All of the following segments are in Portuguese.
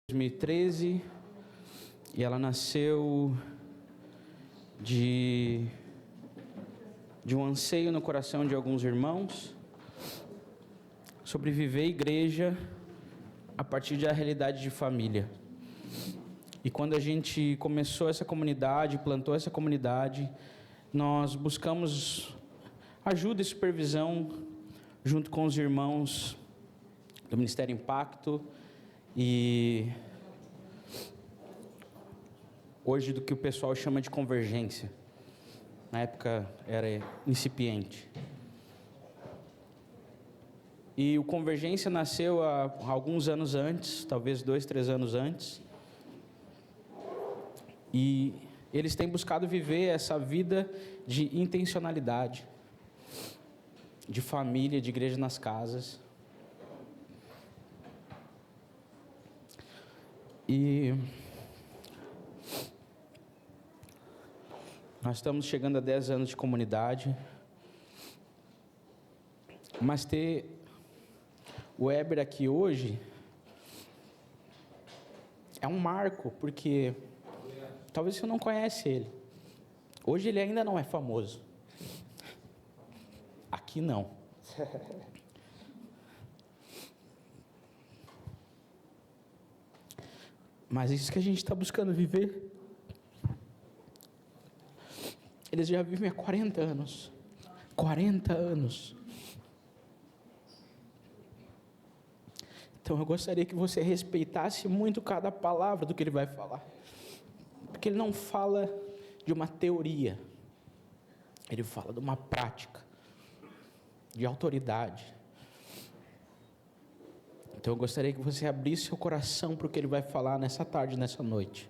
2013 e ela nasceu de um anseio no coração de alguns irmãos sobre viver igreja a partir da realidade de família. E quando a gente começou essa comunidade, plantou essa comunidade, nós buscamos ajuda e supervisão junto com os irmãos do Ministério Impacto e hoje do que o pessoal chama de convergência. Na época era incipiente. E o Convergência nasceu há alguns anos antes, talvez 2, 3 anos antes. E eles têm buscado viver essa vida de intencionalidade, de família, de igreja nas casas. E nós estamos chegando a 10 anos de comunidade, mas ter o Heber aqui hoje é um marco, porque talvez você não conhece ele. Hoje ele ainda não é famoso. Aqui não. Mas isso que a gente está buscando viver. Eles já vivem há 40 anos. 40 anos. Então eu gostaria que você respeitasse muito cada palavra do que ele vai falar. Porque ele não fala de uma teoria. Ele fala de uma prática. De autoridade. Então eu gostaria que você abrisse seu coração para o que ele vai falar nessa tarde, nessa noite.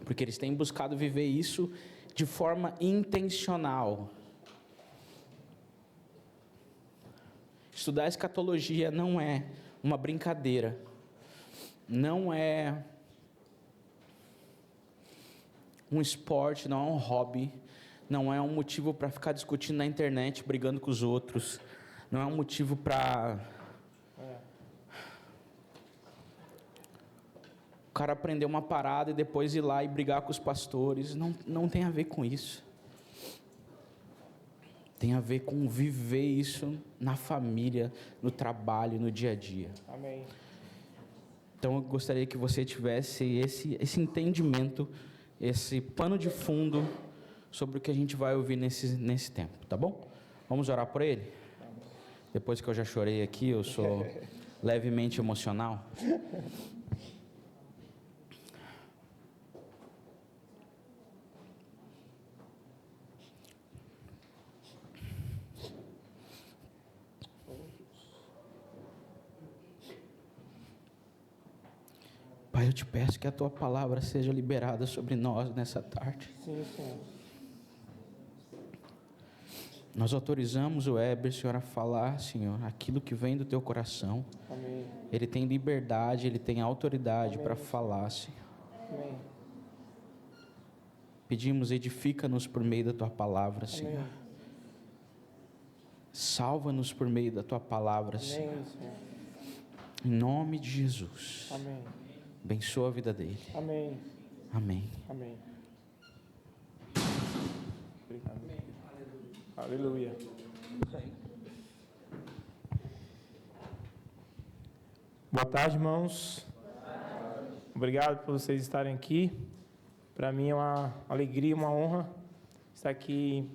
Porque eles têm buscado viver isso de forma intencional. Estudar escatologia não é uma brincadeira. Não é um esporte, não é um hobby. Não é um motivo para ficar discutindo na internet, brigando com os outros. Não é um motivo para o cara aprender uma parada e depois ir lá e brigar com os pastores. Não tem a ver com isso. Tem a ver com viver isso na família, no trabalho, no dia a dia. Amém. Então eu gostaria que você tivesse esse entendimento, esse pano de fundo sobre o que a gente vai ouvir nesse tempo, tá bom? Vamos orar por ele? Depois que eu já chorei aqui, eu sou levemente emocional. Pai, eu te peço que a tua palavra seja liberada sobre nós nessa tarde. Sim, Senhor. Nós autorizamos o Heber, Senhor, a falar, Senhor, aquilo que vem do teu coração. Amém. Ele tem liberdade, ele tem autoridade para falar, Senhor. Amém. Pedimos, edifica-nos por meio da tua palavra, Senhor. Amém. Salva-nos por meio da tua palavra, Senhor. Amém, Senhor. Em nome de Jesus. Amém. Abençoa a vida dele. Amém. Amém. Amém. Obrigado. Aleluia. Boa tarde, irmãos. Obrigado por vocês estarem aqui. Para mim é uma alegria, uma honra estar aqui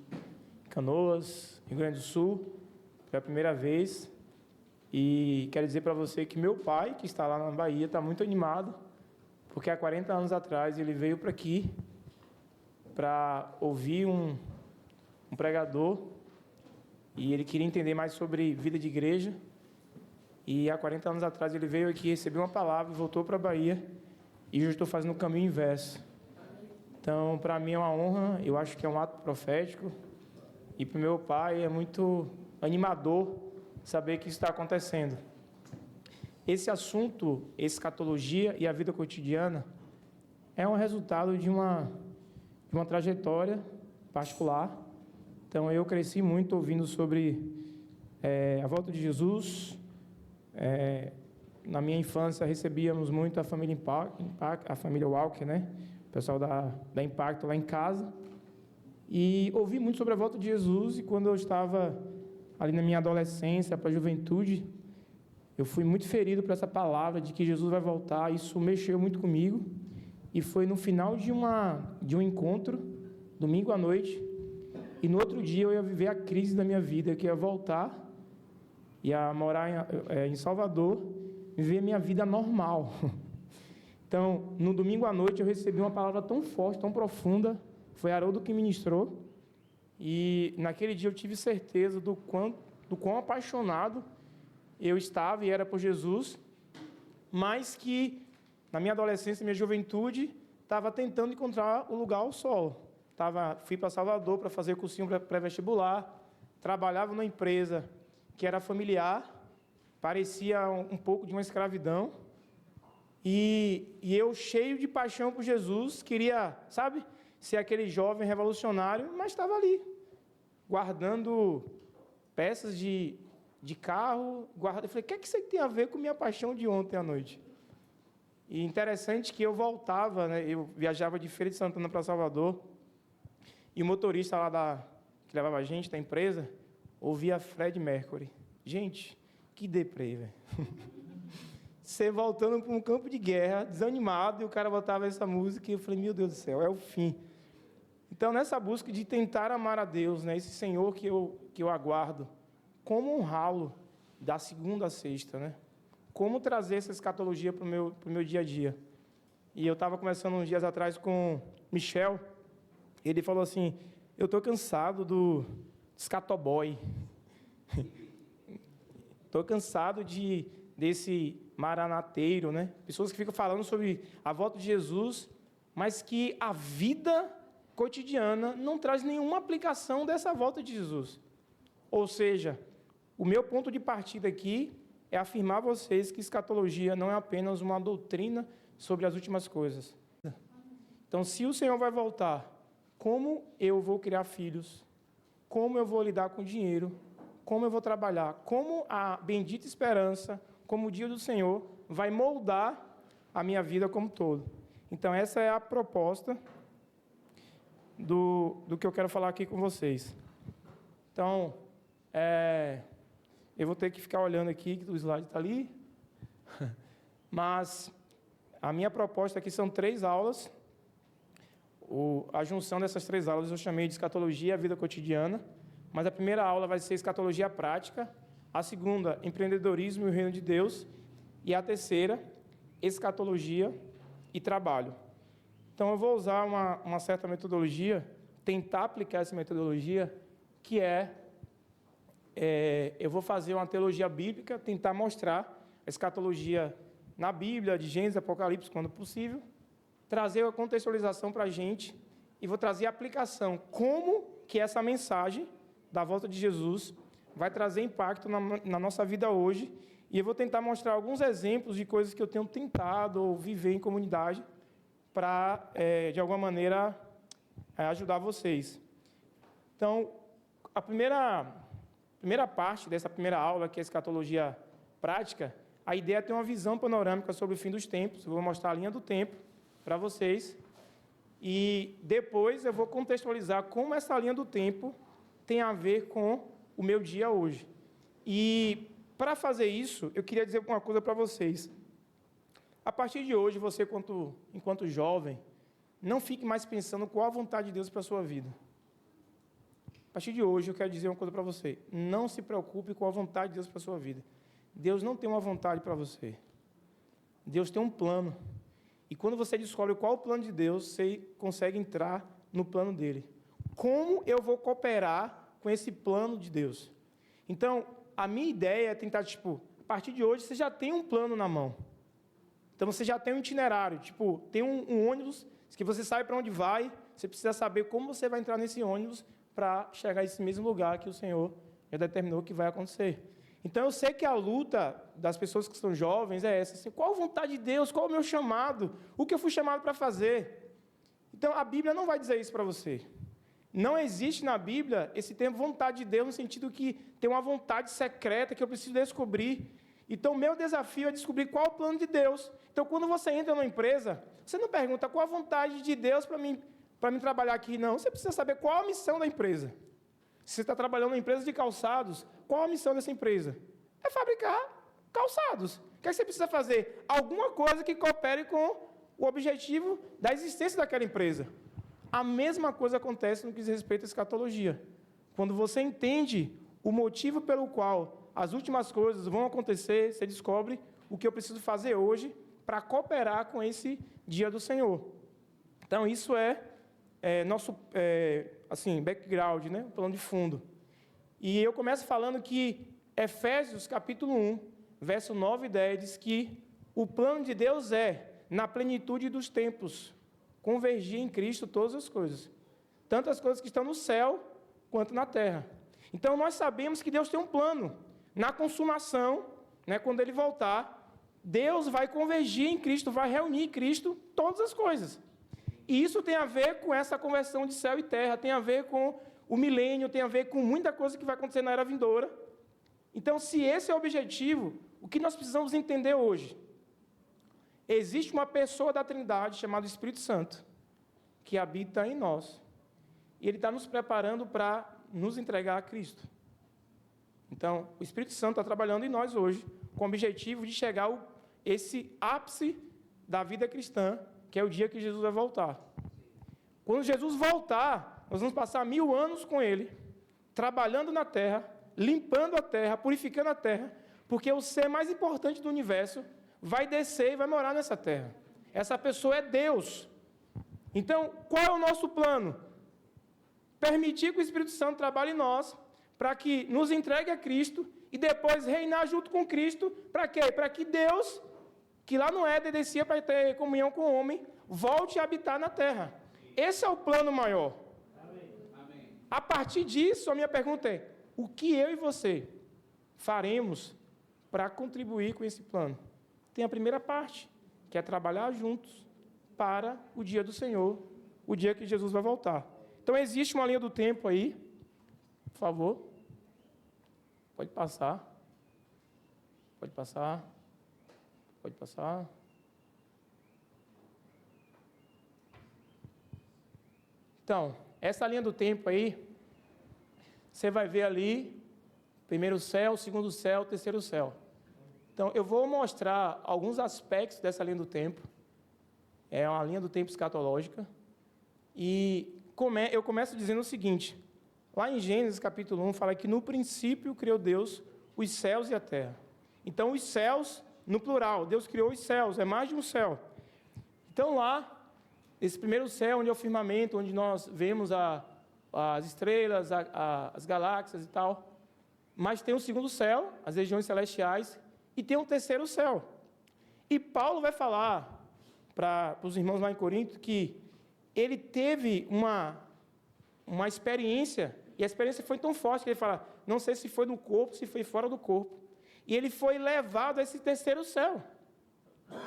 em Canoas, Rio Grande do Sul, pela primeira vez. E quero dizer para você que meu pai, que está lá na Bahia, está muito animado, porque há 40 anos atrás ele veio para aqui para ouvir um pregador e ele queria entender mais sobre vida de igreja. E há 40 anos atrás ele veio aqui, recebeu uma palavra, voltou para a Bahia e eu estou fazendo o caminho inverso. Então, para mim é uma honra, eu acho que é um ato profético e para o meu pai é muito animador saber que isso está acontecendo. Esse assunto, escatologia e a vida cotidiana, é um resultado de uma trajetória particular. Então eu cresci muito ouvindo sobre a volta de Jesus, na minha infância, recebíamos muito a família a família Walker, né? O pessoal da Impacto lá em casa. E ouvi muito sobre a volta de Jesus, e quando eu estava ali na minha adolescência, para a juventude, eu fui muito ferido por essa palavra de que Jesus vai voltar. Isso mexeu muito comigo. E foi no final de um encontro, domingo à noite, e no outro dia eu ia viver a crise da minha vida, que ia voltar, ia morar em Salvador, viver a minha vida normal. Então, no domingo à noite eu recebi uma palavra tão forte, tão profunda, foi Haroldo que ministrou, e naquele dia eu tive certeza do quão apaixonado eu estava e era por Jesus, mas que na minha adolescência, minha juventude, estava tentando encontrar o lugar ao solo. Fui para Salvador para fazer cursinho pré-vestibular, trabalhava numa empresa que era familiar, parecia um pouco de uma escravidão, e eu, cheio de paixão por Jesus, queria, ser aquele jovem revolucionário, mas estava ali, guardando peças de carro, Eu falei, o que é que isso aí tem a ver com minha paixão de ontem à noite? E interessante que eu voltava, né, eu viajava de Feira de Santana para Salvador, e o motorista lá que levava a gente, da empresa, ouvia Fred Mercury. Gente, que deprê, velho. Você voltando para um campo de guerra, desanimado, e o cara botava essa música, e eu falei, meu Deus do céu, é o fim. Então, nessa busca de tentar amar a Deus, né, esse Senhor que eu aguardo, como honrá-lo da segunda a sexta, né? Como trazer essa escatologia para o meu dia a dia. E eu estava conversando uns dias atrás com Michel, ele falou assim, eu estou cansado do escatoboy. Estou cansado desse maranateiro, né? Pessoas que ficam falando sobre a volta de Jesus, mas que a vida cotidiana não traz nenhuma aplicação dessa volta de Jesus. Ou seja, o meu ponto de partida aqui é afirmar a vocês que escatologia não é apenas uma doutrina sobre as últimas coisas. Então, se o Senhor vai voltar, como eu vou criar filhos? Como eu vou lidar com dinheiro? Como eu vou trabalhar? Como a bendita esperança, como o dia do Senhor, vai moldar a minha vida como um todo? Então, essa é a proposta do que eu quero falar aqui com vocês. Então, eu vou ter que ficar olhando aqui, que o slide está ali. Mas a minha proposta aqui são 3 aulas. A junção dessas 3 aulas eu chamei de escatologia e a vida cotidiana. Mas a primeira aula vai ser escatologia prática. A segunda, empreendedorismo e o reino de Deus. E a terceira, escatologia e trabalho. Então, eu vou usar uma certa metodologia, tentar aplicar essa metodologia, que eu vou fazer uma teologia bíblica, tentar mostrar a escatologia na Bíblia, de Gênesis, Apocalipse, quando possível, trazer a contextualização para a gente e vou trazer a aplicação, como que essa mensagem da volta de Jesus vai trazer impacto na nossa vida hoje, e eu vou tentar mostrar alguns exemplos de coisas que eu tenho tentado ou viver em comunidade para, de alguma maneira, ajudar vocês. Então, a primeira parte dessa primeira aula, que é a escatologia prática, a ideia é ter uma visão panorâmica sobre o fim dos tempos. Eu vou mostrar a linha do tempo para vocês. E depois eu vou contextualizar como essa linha do tempo tem a ver com o meu dia hoje. E, para fazer isso, eu queria dizer uma coisa para vocês. A partir de hoje, você, enquanto jovem, não fique mais pensando qual a vontade de Deus para a sua vida. A partir de hoje, eu quero dizer uma coisa para você. Não se preocupe com a vontade de Deus para a sua vida. Deus não tem uma vontade para você. Deus tem um plano. E quando você descobre qual é o plano de Deus, você consegue entrar no plano dele. Como eu vou cooperar com esse plano de Deus? Então, a minha ideia é tentar, a partir de hoje, você já tem um plano na mão. Então, você já tem um itinerário. Tem um ônibus que você sabe para onde vai, você precisa saber como você vai entrar nesse ônibus para chegar a esse mesmo lugar que o Senhor já determinou que vai acontecer. Então, eu sei que a luta das pessoas que são jovens é essa. Assim, qual a vontade de Deus? Qual o meu chamado? O que eu fui chamado para fazer? Então, a Bíblia não vai dizer isso para você. Não existe na Bíblia esse termo vontade de Deus, no sentido que tem uma vontade secreta que eu preciso descobrir. Então, meu desafio é descobrir qual é o plano de Deus. Então, quando você entra numa empresa, você não pergunta qual a vontade de Deus para mim trabalhar aqui, não. Você precisa saber qual a missão da empresa. Se você está trabalhando numa empresa de calçados, qual a missão dessa empresa? É fabricar calçados. O que é que você precisa fazer? Alguma coisa que coopere com o objetivo da existência daquela empresa. A mesma coisa acontece no que diz respeito à escatologia. Quando você entende o motivo pelo qual as últimas coisas vão acontecer, você descobre o que eu preciso fazer hoje para cooperar com esse dia do Senhor. Então, isso é nosso background, né? Plano de fundo. E eu começo falando que Efésios, capítulo 1, verso 9 e 10, diz que o plano de Deus é, na plenitude dos tempos, convergir em Cristo todas as coisas, tanto as coisas que estão no céu, quanto na terra. Então, nós sabemos que Deus tem um plano. Na consumação, né, quando Ele voltar, Deus vai convergir em Cristo, vai reunir em Cristo todas as coisas. E isso tem a ver com essa conversão de céu e terra, tem a ver com o milênio, tem a ver com muita coisa que vai acontecer na era vindoura. Então, se esse é o objetivo, o que nós precisamos entender hoje? Existe uma pessoa da Trindade chamada Espírito Santo, que habita em nós. E Ele está nos preparando para nos entregar a Cristo. Então, o Espírito Santo está trabalhando em nós hoje, com o objetivo de chegar a esse ápice da vida cristã, que é o dia que Jesus vai voltar. Quando Jesus voltar, nós vamos passar 1000 anos com Ele, trabalhando na terra, limpando a terra, purificando a terra, porque o ser mais importante do universo vai descer e vai morar nessa terra. Essa pessoa é Deus. Então, qual é o nosso plano? Permitir que o Espírito Santo trabalhe em nós, para que nos entregue a Cristo e depois reinar junto com Cristo. Para quê? Para que Deus, que lá no Éden descia para ter comunhão com o homem, volte a habitar na terra. Esse é o plano maior. Amém. A partir disso, a minha pergunta é: o que eu e você faremos para contribuir com esse plano? Tem a primeira parte, que é trabalhar juntos para o dia do Senhor, o dia que Jesus vai voltar. Então, existe uma linha do tempo aí, por favor. Pode passar. Pode passar. Pode passar. Então, essa linha do tempo aí, você vai ver ali, primeiro céu, segundo céu, terceiro céu. Então, eu vou mostrar alguns aspectos dessa linha do tempo. É uma linha do tempo escatológica. E eu começo dizendo o seguinte: lá em Gênesis capítulo 1, fala que no princípio criou Deus os céus e a terra. Então, os céus, no plural, Deus criou os céus, é mais de um céu. Então, lá, esse primeiro céu, onde é o firmamento, onde nós vemos as estrelas, as galáxias e tal. Mas tem um segundo céu, as regiões celestiais, e tem um terceiro céu. E Paulo vai falar para os irmãos lá em Corinto que ele teve uma experiência, e a experiência foi tão forte que ele fala, não sei se foi no corpo, se foi fora do corpo. E ele foi levado a esse terceiro céu.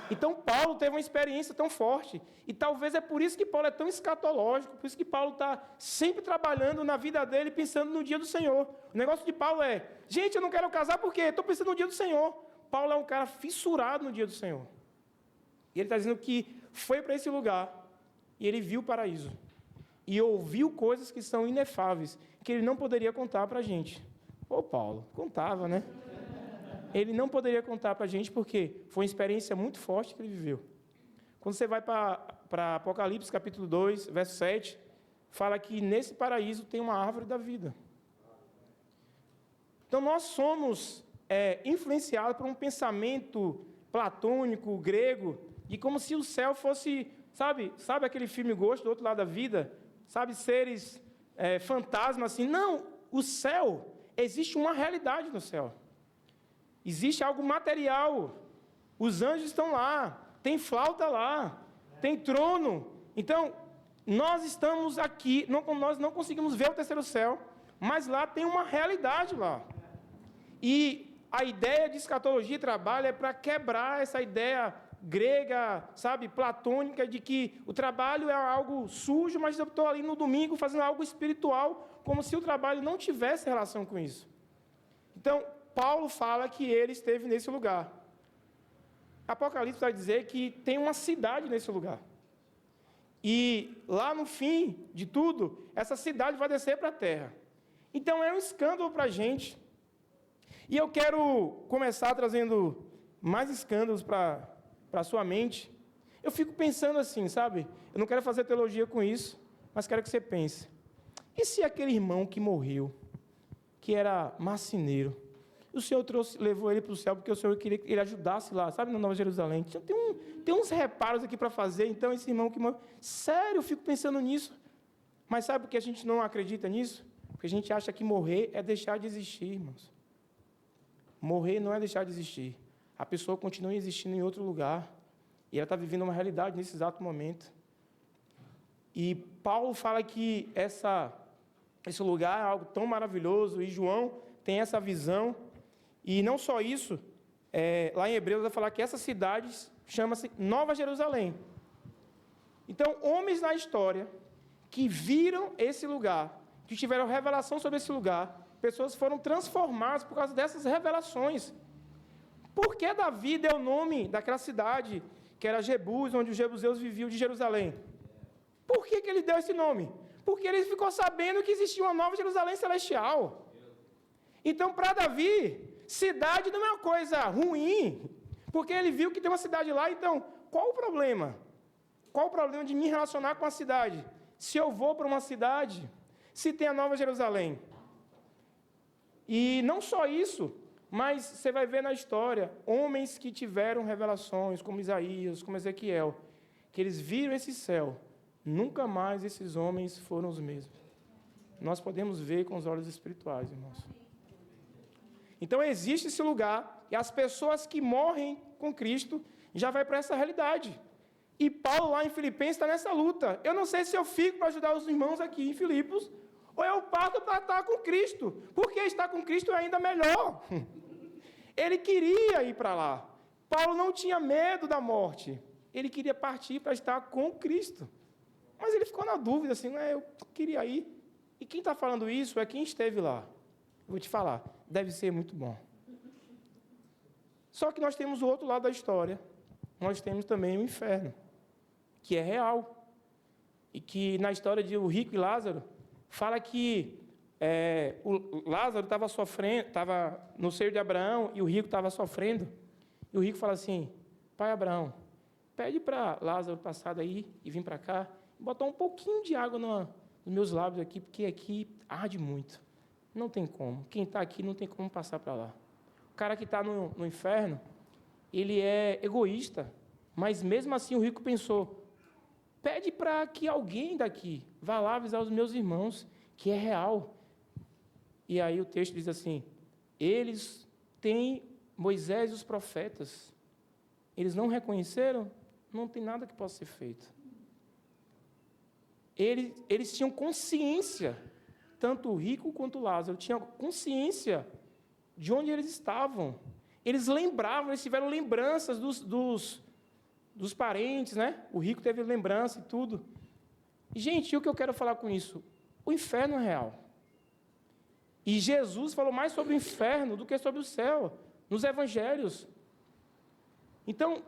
Então, Paulo teve uma experiência tão forte. E talvez é por isso que Paulo é tão escatológico, por isso que Paulo está sempre trabalhando na vida dele, pensando no dia do Senhor. O negócio de Paulo é, gente, eu não quero casar porque estou pensando no dia do Senhor. Paulo é um cara fissurado no dia do Senhor. E ele está dizendo que foi para esse lugar e ele viu o paraíso. E ouviu coisas que são inefáveis, que ele não poderia contar para a gente. Ô, Paulo, contava, né? Ele não poderia contar para a gente porque foi uma experiência muito forte que ele viveu. Quando você vai para Apocalipse, capítulo 2, verso 7, fala que nesse paraíso tem uma árvore da vida. Então, nós somos influenciados por um pensamento platônico, grego, de como se o céu fosse, sabe aquele filme Ghost, do outro lado da vida? Sabe, seres fantasmas assim? Não, o céu, existe uma realidade no céu. Existe algo material. Os anjos estão lá, tem flauta lá, tem trono. Então, nós estamos aqui, nós não conseguimos ver o terceiro céu, mas lá tem uma realidade lá. E a ideia de escatologia e trabalho é para quebrar essa ideia grega, sabe, platônica, de que o trabalho é algo sujo, mas eu estou ali no domingo fazendo algo espiritual, como se o trabalho não tivesse relação com isso. Então, Paulo fala que ele esteve nesse lugar. Apocalipse vai dizer que tem uma cidade nesse lugar. E lá no fim de tudo, essa cidade vai descer para a terra. Então é um escândalo para a gente. E eu quero começar trazendo mais escândalos para a sua mente. Eu fico pensando assim, sabe? Eu não quero fazer teologia com isso, mas quero que você pense. E se aquele irmão que morreu, que era marceneiro, o Senhor levou ele para o céu porque o Senhor queria que ele ajudasse lá, sabe, na Nova Jerusalém? Tem uns reparos aqui para fazer, então esse irmão que morreu... Sério, eu fico pensando nisso. Mas sabe por que a gente não acredita nisso? Porque a gente acha que morrer é deixar de existir, irmãos. Morrer não é deixar de existir. A pessoa continua existindo em outro lugar. E ela está vivendo uma realidade nesse exato momento. E Paulo fala que esse lugar é algo tão maravilhoso, e João tem essa visão. E não só isso, lá em Hebreus vai falar que essa cidade chama-se Nova Jerusalém. Então, homens na história que viram esse lugar, que tiveram revelação sobre esse lugar, pessoas foram transformadas por causa dessas revelações. Por que Davi deu o nome daquela cidade, que era Jebus, onde os jebuseus viviam, de Jerusalém? Por que ele deu esse nome? Porque ele ficou sabendo que existia uma Nova Jerusalém celestial. Então, para Davi, cidade não é uma coisa ruim, porque ele viu que tem uma cidade lá. Então, qual o problema? Qual o problema de me relacionar com a cidade? Se eu vou para uma cidade, se tem a Nova Jerusalém. E não só isso, mas você vai ver na história, homens que tiveram revelações, como Isaías, como Ezequiel, que eles viram esse céu, nunca mais esses homens foram os mesmos. Nós podemos ver com os olhos espirituais, irmãos. Então, existe esse lugar, e as pessoas que morrem com Cristo já vai para essa realidade. E Paulo, lá em Filipenses, está nessa luta. Eu não sei se eu fico para ajudar os irmãos aqui em Filipos, ou eu parto para estar com Cristo, porque estar com Cristo é ainda melhor. Ele queria ir para lá. Paulo não tinha medo da morte. Ele queria partir para estar com Cristo. Mas ele ficou na dúvida, assim, eu queria ir. E quem está falando isso é quem esteve lá. Eu vou te falar, deve ser muito bom. Só que nós temos o outro lado da história. Nós temos também o inferno, que é real. E que na história de o rico e Lázaro, fala que o Lázaro estava sofrendo, estava no seio de Abraão, e o rico estava sofrendo. E o rico fala assim: pai Abraão, pede para Lázaro passar daí e vir para cá, e botar um pouquinho de água nos meus lábios aqui, porque aqui arde muito. Não tem como. Quem está aqui não tem como passar para lá. O cara que está no inferno, ele é egoísta, mas mesmo assim o rico pensou: pede para que alguém daqui vá lá avisar os meus irmãos que é real. E aí o texto diz assim: eles têm Moisés e os profetas. Eles não reconheceram? Não tem nada que possa ser feito. Eles tinham consciência, tanto o rico quanto o Lázaro, tinham consciência de onde eles estavam. Eles lembravam, eles tiveram lembranças dos parentes, né? O rico teve lembrança e tudo. E, gente, o que eu quero falar com isso? O inferno é real. E Jesus falou mais sobre o inferno do que sobre o céu, nos evangelhos. Então,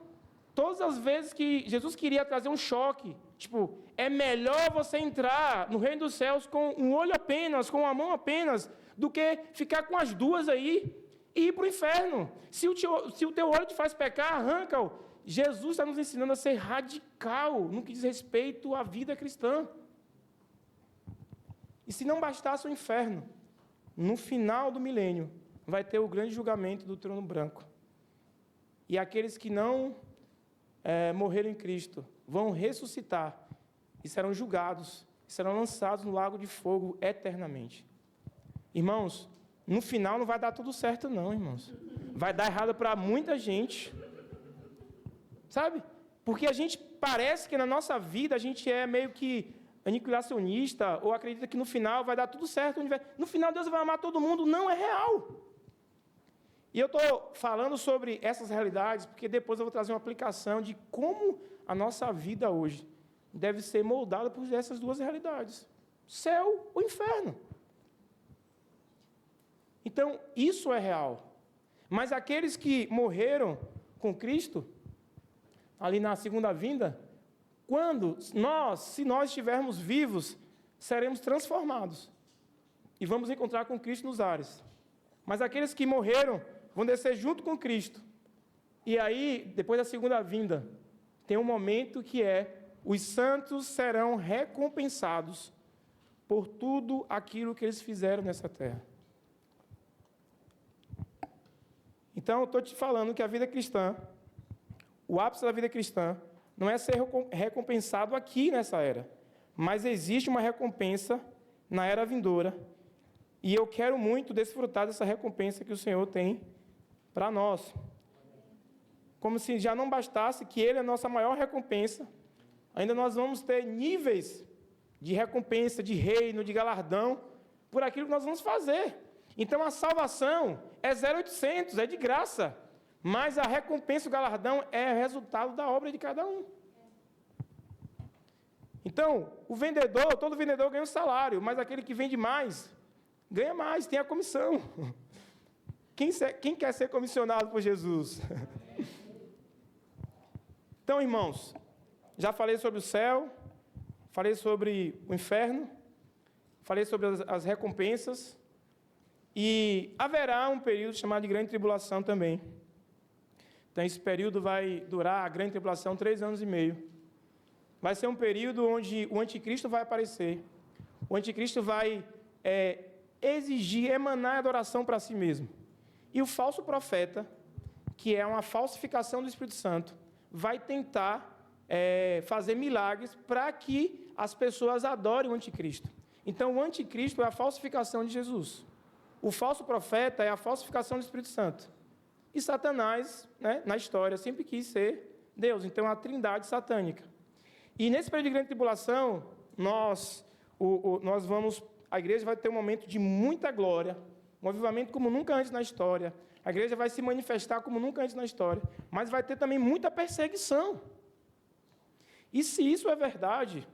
todas as vezes que Jesus queria trazer um choque, tipo, é melhor você entrar no reino dos céus com um olho apenas, com uma mão apenas, do que ficar com as duas aí e ir para o inferno. Se o teu olho te faz pecar, arranca-o. Jesus está nos ensinando a ser radical no que diz respeito à vida cristã. E se não bastasse o inferno, no final do milênio, vai ter o grande julgamento do trono branco. E aqueles que não morreram em Cristo vão ressuscitar e serão julgados, e serão lançados no lago de fogo eternamente. Irmãos, no final não vai dar tudo certo não, irmãos. Vai dar errado para muita gente. Sabe? Porque a gente parece que na nossa vida a gente é meio que aniquilacionista, ou acredita que no final vai dar tudo certo. No final Deus vai amar todo mundo. Não, é real. E eu estou falando sobre essas realidades, porque depois eu vou trazer uma aplicação de como a nossa vida hoje deve ser moldada por essas duas realidades. Céu ou inferno. Então, isso é real. Mas aqueles que morreram com Cristo, ali na segunda vinda, se nós estivermos vivos, seremos transformados e vamos encontrar com Cristo nos ares. Mas aqueles que morreram vão descer junto com Cristo. E aí, depois da segunda vinda, tem um momento que os santos serão recompensados por tudo aquilo que eles fizeram nessa terra. Então, eu estou te falando que a vida cristã, o ápice da vida cristã, não é ser recompensado aqui nessa era, mas existe uma recompensa na era vindoura, e eu quero muito desfrutar dessa recompensa que o Senhor tem para nós. Como se já não bastasse que Ele é a nossa maior recompensa, ainda nós vamos ter níveis de recompensa, de reino, de galardão, por aquilo que nós vamos fazer. Então, a salvação é 0800, é de graça. Mas a recompensa, o galardão, é resultado da obra de cada um. Então, todo vendedor ganha um salário, mas aquele que vende mais, ganha mais, tem a comissão. Quem quer ser comissionado por Jesus? Então, irmãos, já falei sobre o céu, falei sobre o inferno, falei sobre as recompensas, e haverá um período chamado de grande tribulação também. Então, esse período vai durar, a grande tribulação, 3 anos e meio. Vai ser um período onde o anticristo vai aparecer. O anticristo vai exigir, emanar adoração para si mesmo. E o falso profeta, que é uma falsificação do Espírito Santo, vai tentar fazer milagres para que as pessoas adorem o anticristo. Então, o anticristo é a falsificação de Jesus. O falso profeta é a falsificação do Espírito Santo. E Satanás, na história, sempre quis ser Deus. Então, é a trindade satânica. E nesse período de grande tribulação, a igreja vai ter um momento de muita glória, um avivamento como nunca antes na história. A igreja vai se manifestar como nunca antes na história. Mas vai ter também muita perseguição. E se isso é verdade,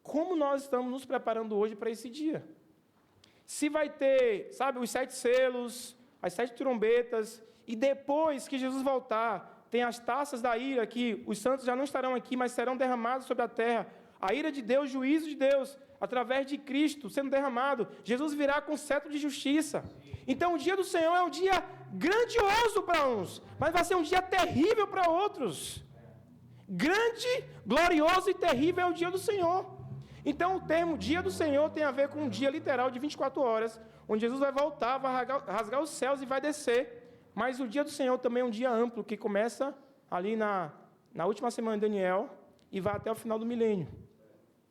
como nós estamos nos preparando hoje para esse dia? Se vai ter, os 7 selos, as 7 trombetas, e depois que Jesus voltar, tem as taças da ira, que os santos já não estarão aqui, mas serão derramados sobre a terra. A ira de Deus, juízo de Deus, através de Cristo sendo derramado. Jesus virá com cetro de justiça. Então, o dia do Senhor é um dia grandioso para uns, mas vai ser um dia terrível para outros. Grande, glorioso e terrível é o dia do Senhor. Então, o termo dia do Senhor tem a ver com um dia literal de 24 horas, onde Jesus vai voltar, vai rasgar os céus e vai descer. Mas o dia do Senhor também é um dia amplo, que começa ali na última semana de Daniel e vai até o final do milênio.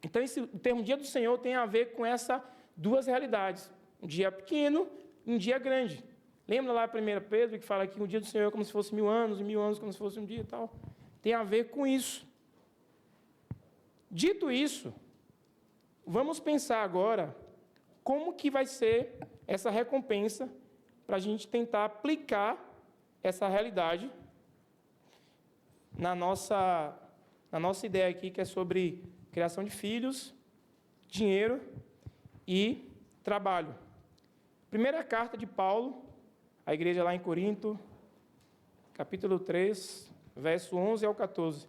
Então, o termo dia do Senhor tem a ver com essas duas realidades. Um dia pequeno e um dia grande. Lembra lá a 1 Pedro, que fala que o dia do Senhor é como se fosse 1000 anos, e 1000 anos como se fosse um dia e tal. Tem a ver com isso. Dito isso, vamos pensar agora como que vai ser essa recompensa para a gente tentar aplicar essa realidade na nossa ideia aqui, que é sobre criação de filhos, dinheiro e trabalho. Primeira carta de Paulo, à igreja lá em Corinto, capítulo 3, verso 11 ao 14.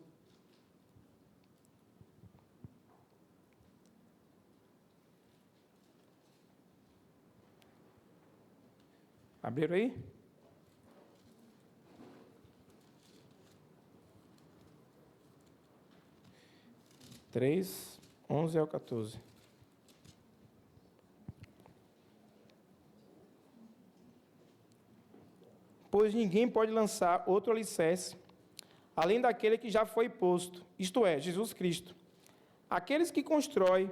Abriram aí? Três, 11 ao 14. Pois ninguém pode lançar outro alicerce, além daquele que já foi posto, isto é, Jesus Cristo. Aqueles que constroem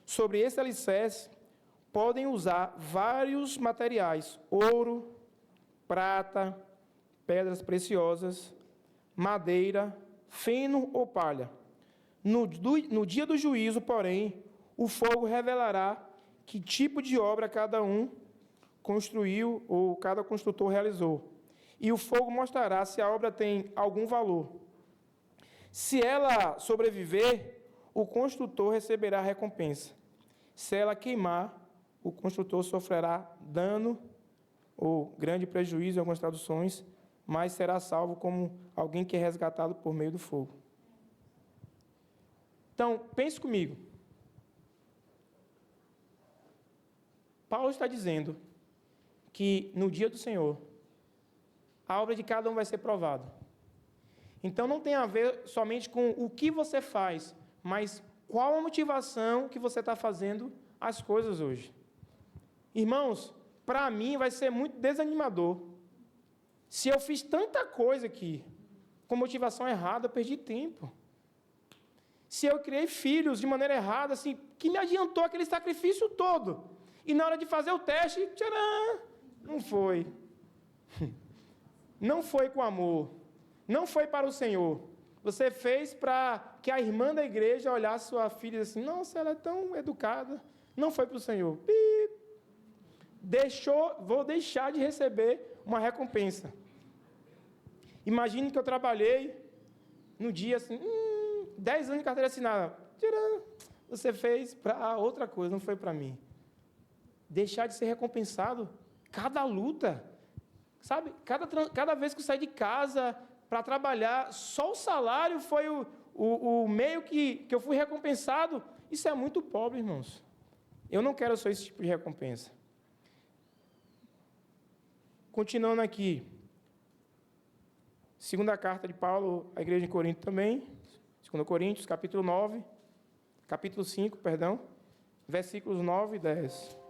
sobre esse alicerce podem usar vários materiais, ouro, prata, pedras preciosas, madeira, feno ou palha. No dia do juízo, porém, o fogo revelará que tipo de obra cada um construiu ou cada construtor realizou. E o fogo mostrará se a obra tem algum valor. Se ela sobreviver, o construtor receberá a recompensa. Se ela queimar, o construtor sofrerá dano ou grande prejuízo em algumas traduções, mas será salvo como alguém que é resgatado por meio do fogo. Então, pense comigo. Paulo está dizendo que no dia do Senhor, a obra de cada um vai ser provada. Então, não tem a ver somente com o que você faz, mas qual a motivação que você está fazendo as coisas hoje. Irmãos, para mim vai ser muito desanimador. Se eu fiz tanta coisa aqui, com motivação errada, eu perdi tempo. Se eu criei filhos de maneira errada, assim, que me adiantou aquele sacrifício todo. E na hora de fazer o teste, tcharam, não foi. Não foi com amor. Não foi para o Senhor. Você fez para que a irmã da igreja olhasse sua filha e disse assim, nossa, ela é tão educada. Não foi para o Senhor. Vou deixar de receber uma recompensa. Imagine que eu trabalhei no dia assim, 10 anos de carteira assinada. Você fez para outra coisa, não foi para mim. Deixar de ser recompensado, cada luta, sabe? Cada vez que eu saí de casa para trabalhar, só o salário foi o meio que eu fui recompensado. Isso é muito pobre, irmãos. Eu não quero só esse tipo de recompensa. Continuando aqui. Segunda carta de Paulo à igreja de Corinto também. 2 Coríntios, capítulo 5, versículos 9 e 10.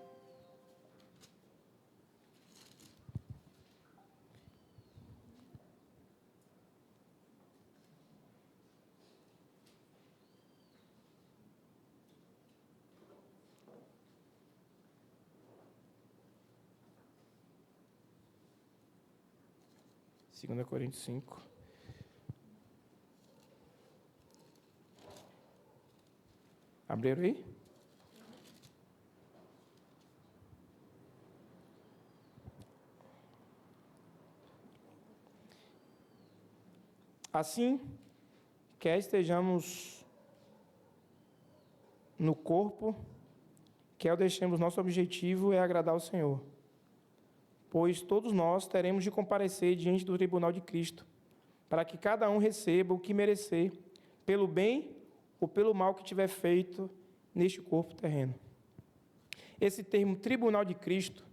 Segunda Coríntios 5. Abriram aí? Assim, quer estejamos no corpo, quer deixemos nosso objetivo é agradar ao Senhor. Pois todos nós teremos de comparecer diante do tribunal de Cristo, para que cada um receba o que merecer, pelo bem ou pelo mal que tiver feito neste corpo terreno. Esse termo tribunal de Cristo,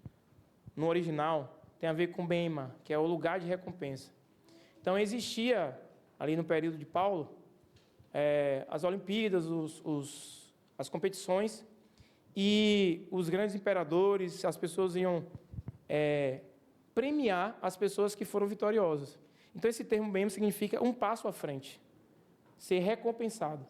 no original, tem a ver com bema, que é o lugar de recompensa. Então, existia, ali no período de Paulo, as Olimpíadas, as competições, e os grandes imperadores, as pessoas iam premiar as pessoas que foram vitoriosas. Então, esse termo bem significa um passo à frente, ser recompensado.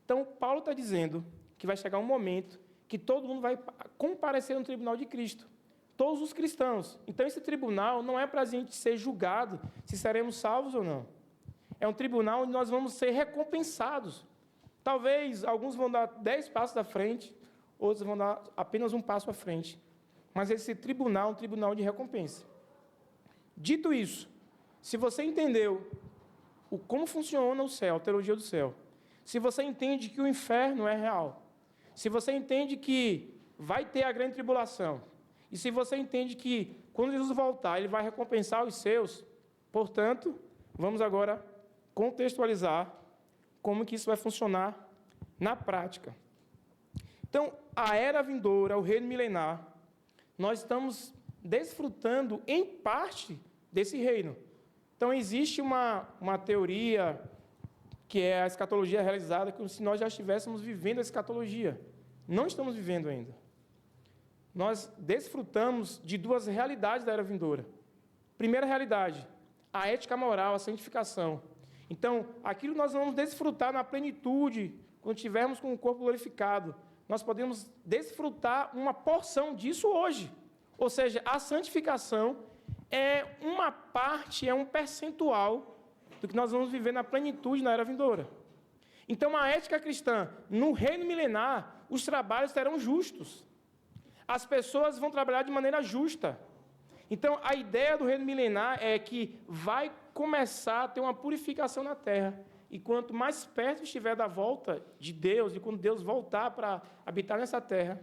Então, Paulo está dizendo que vai chegar um momento que todo mundo vai comparecer no tribunal de Cristo, todos os cristãos. Então, esse tribunal não é para a gente ser julgado se seremos salvos ou não. É um tribunal onde nós vamos ser recompensados. Talvez alguns vão dar 10 passos à frente, outros vão dar apenas um passo à frente. Mas esse tribunal é um tribunal de recompensa. Dito isso, se você entendeu como funciona o céu, a teologia do céu, se você entende que o inferno é real, se você entende que vai ter a grande tribulação, e se você entende que quando Jesus voltar, ele vai recompensar os seus, portanto, vamos agora contextualizar como que isso vai funcionar na prática. Então, a era vindoura, o reino milenar, nós estamos desfrutando, em parte, desse reino. Então, existe uma teoria, que é a escatologia realizada, como se nós já estivéssemos vivendo a escatologia. Não estamos vivendo ainda. Nós desfrutamos de duas realidades da era vindoura. Primeira realidade, a ética moral, a santificação. Então, aquilo nós vamos desfrutar na plenitude, quando estivermos com o corpo glorificado. Nós podemos desfrutar uma porção disso hoje. Ou seja, a santificação é uma parte, é um percentual do que nós vamos viver na plenitude na era vindoura. Então, a ética cristã, no reino milenar, os trabalhos serão justos. As pessoas vão trabalhar de maneira justa. Então, a ideia do reino milenar é que vai começar a ter uma purificação na terra. E quanto mais perto estiver da volta de Deus, e quando Deus voltar para habitar nessa terra,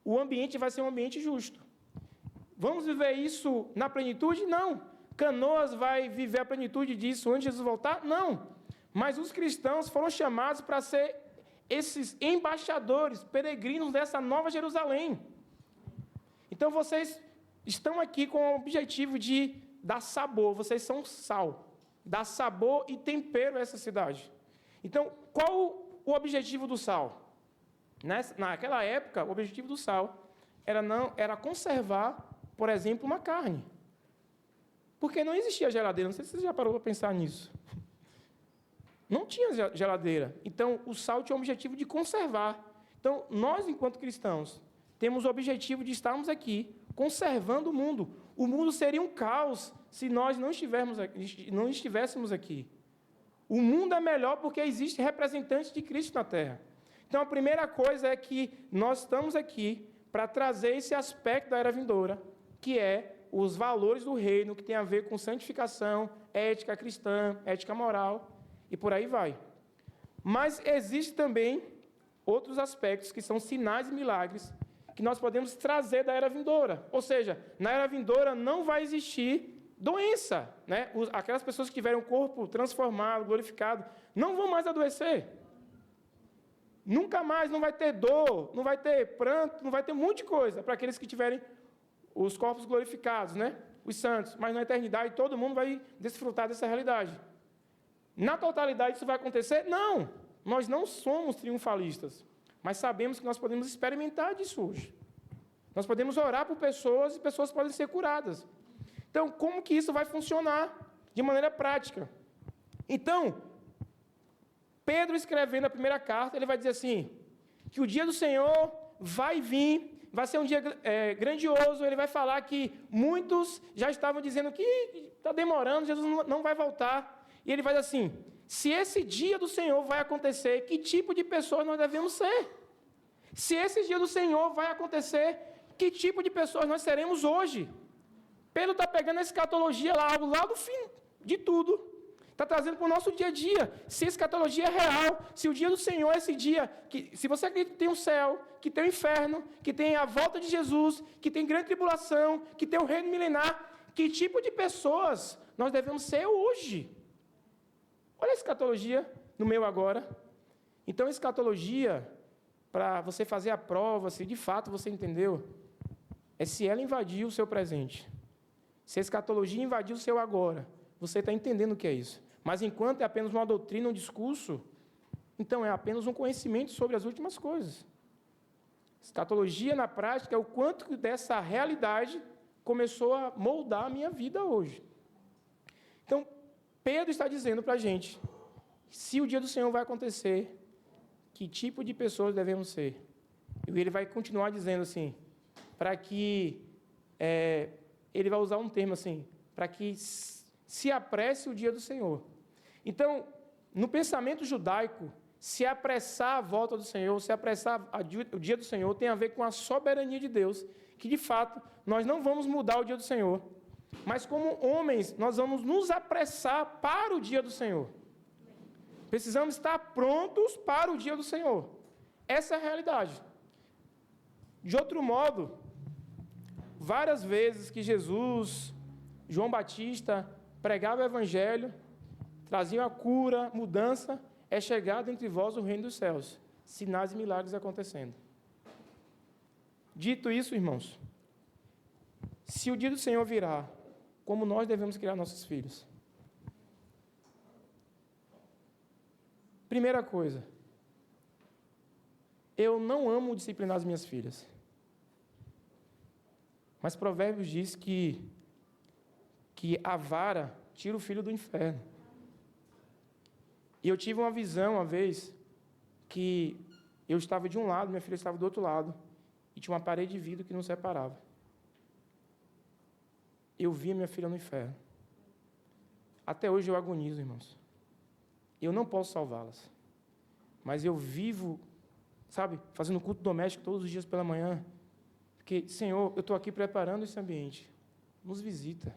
o ambiente vai ser um ambiente justo. vamos viver isso na plenitude? Não. Canoas vai viver a plenitude disso antes de Jesus voltar? Não. Mas os cristãos foram chamados para ser esses embaixadores, peregrinos dessa nova Jerusalém. Então, vocês estão aqui com o objetivo de dar sabor, vocês são sal, dar sabor e tempero a essa cidade. Então, qual o objetivo do sal? Naquela época, o objetivo do sal era conservar, por exemplo, uma carne. Porque não existia geladeira, não sei se você já parou para pensar nisso. Não tinha geladeira. Então, o sal tinha o objetivo de conservar. Então, nós, enquanto cristãos, temos o objetivo de estarmos aqui, conservando o mundo. O mundo seria um caos se nós não estivéssemos aqui. O mundo é melhor porque existem representantes de Cristo na Terra. Então, a primeira coisa é que nós estamos aqui para trazer esse aspecto da era vindoura, que é os valores do reino, que tem a ver com santificação, ética cristã, ética moral, e por aí vai. Mas existem também outros aspectos que são sinais e milagres que nós podemos trazer da era vindoura. Ou seja, na era vindoura não vai existir doença, né? Aquelas pessoas que tiverem o corpo transformado, glorificado, não vão mais adoecer. Nunca mais, não vai ter dor, não vai ter pranto, não vai ter um monte de coisa para aqueles que tiverem os corpos glorificados, né? Os santos. Mas na eternidade todo mundo vai desfrutar dessa realidade. Na totalidade isso vai acontecer? Não! Nós não somos triunfalistas, mas sabemos que nós podemos experimentar disso hoje. Nós podemos orar por pessoas e pessoas podem ser curadas. Então, como que isso vai funcionar de maneira prática? Então, Pedro, escrevendo a primeira carta, ele vai dizer assim, que o dia do Senhor vai vir, vai ser um dia grandioso. Ele vai falar que muitos já estavam dizendo que está demorando, Jesus não vai voltar. E ele vai dizer assim, se esse dia do Senhor vai acontecer, que tipo de pessoas nós devemos ser? Se esse dia do Senhor vai acontecer, que tipo de pessoas nós seremos hoje? Pedro está pegando a escatologia lá do fim de tudo. Está trazendo para o nosso dia a dia. Se a escatologia é real, se o dia do Senhor é esse dia, se você acredita que tem um céu, que tem o inferno, que tem a volta de Jesus, que tem grande tribulação, que tem o reino milenar, que tipo de pessoas nós devemos ser hoje? Olha a escatologia no meu agora. Então, a escatologia, para você fazer a prova, se de fato você entendeu, é se ela invadir o seu presente. Se a escatologia invadir o seu agora, você está entendendo o que é isso. Mas enquanto é apenas uma doutrina, um discurso, então é apenas um conhecimento sobre as últimas coisas. Escatologia, na prática, é o quanto dessa realidade começou a moldar a minha vida hoje. Então, Pedro está dizendo para a gente, se o dia do Senhor vai acontecer, que tipo de pessoas devemos ser? E ele vai continuar dizendo assim, para que, ele vai usar um termo assim, para que se apresse o dia do Senhor. Então, no pensamento judaico, se apressar a volta do Senhor, se apressar o dia do Senhor, tem a ver com a soberania de Deus, que de fato, nós não vamos mudar o dia do Senhor, mas como homens, nós vamos nos apressar para o dia do Senhor. Precisamos estar prontos para o dia do Senhor. Essa é a realidade. De outro modo, várias vezes que Jesus, João Batista, pregava o Evangelho, traziam a cura, mudança, é chegado entre vós o reino dos céus, sinais e milagres acontecendo. Dito isso, irmãos, se o dia do Senhor virá, como nós devemos criar nossos filhos? Primeira coisa, eu não amo disciplinar as minhas filhas. Mas Provérbios diz que a vara tira o filho do inferno. E eu tive uma visão uma vez que eu estava de um lado, minha filha estava do outro lado, e tinha uma parede de vidro que nos separava. Eu via minha filha no inferno. Até hoje eu agonizo, irmãos. Eu não posso salvá-las. Mas eu vivo, sabe, fazendo culto doméstico todos os dias pela manhã. Porque, Senhor, eu estou aqui preparando esse ambiente. Nos visita.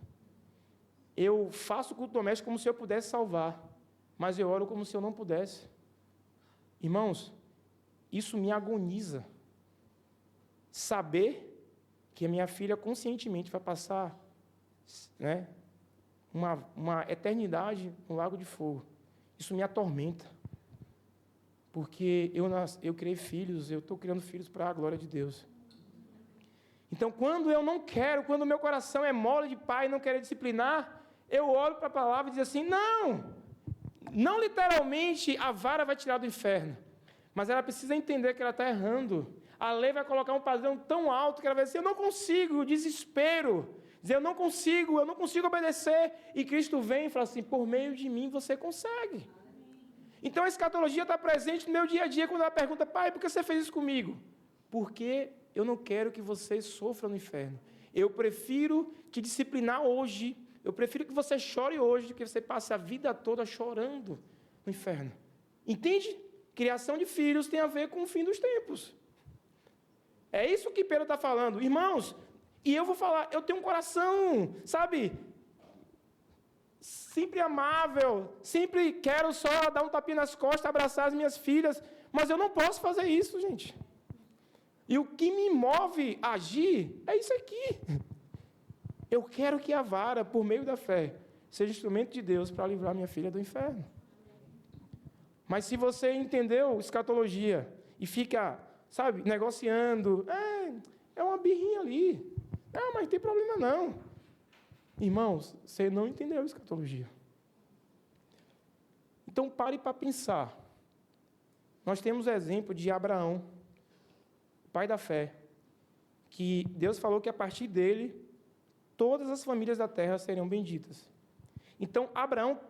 Eu faço culto doméstico como se eu pudesse salvar. Mas eu oro como se eu não pudesse. Irmãos, isso me agoniza. Saber que a minha filha conscientemente vai passar, né, uma eternidade no lago de fogo. Isso me atormenta. Porque eu criei filhos, eu estou criando filhos para a glória de Deus. Então, quando eu não quero, quando o meu coração é mole de pai e não quero disciplinar, eu olho para a palavra e digo assim, não literalmente a vara vai tirar do inferno, mas ela precisa entender que ela está errando. A lei vai colocar um padrão tão alto que ela vai dizer, eu não consigo, o desespero, dizer, eu não consigo obedecer, e Cristo vem e fala assim, por meio de mim você consegue. Então a escatologia está presente no meu dia a dia, quando ela pergunta, pai, por que você fez isso comigo? Porque eu não quero que você sofra no inferno. Eu prefiro te disciplinar hoje, eu prefiro que você chore hoje, do que você passe a vida toda chorando no inferno. Entende? Criação de filhos tem a ver com o fim dos tempos. É isso que Pedro está falando. Irmãos, e eu vou falar, eu tenho um coração, sabe, sempre amável, sempre quero só dar um tapinha nas costas, abraçar as minhas filhas, mas eu não posso fazer isso, gente. E o que me move a agir é isso aqui. Eu quero que a vara, por meio da fé, seja instrumento de Deus para livrar minha filha do inferno. Mas se você entendeu escatologia e fica, sabe, negociando, é uma birrinha ali, mas não tem problema não. Irmãos, você não entendeu escatologia. Então pare para pensar. Nós temos o exemplo de Abraão, pai da fé, que Deus falou que a partir dele, todas as famílias da terra seriam benditas. Então, Abraão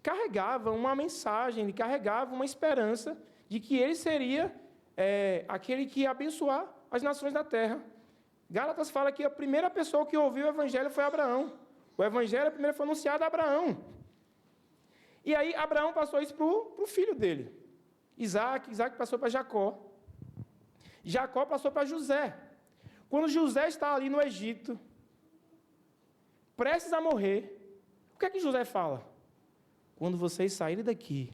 carregava uma mensagem, ele carregava uma esperança de que ele seria aquele que ia abençoar as nações da terra. Gálatas fala que a primeira pessoa que ouviu o evangelho foi Abraão. O evangelho primeiro foi anunciado a Abraão. E aí, Abraão passou isso para o filho dele, Isaac passou para Jacó. Jacó passou para José. Quando José está ali no Egito, prestes a morrer, o que é que José fala? Quando vocês saírem daqui,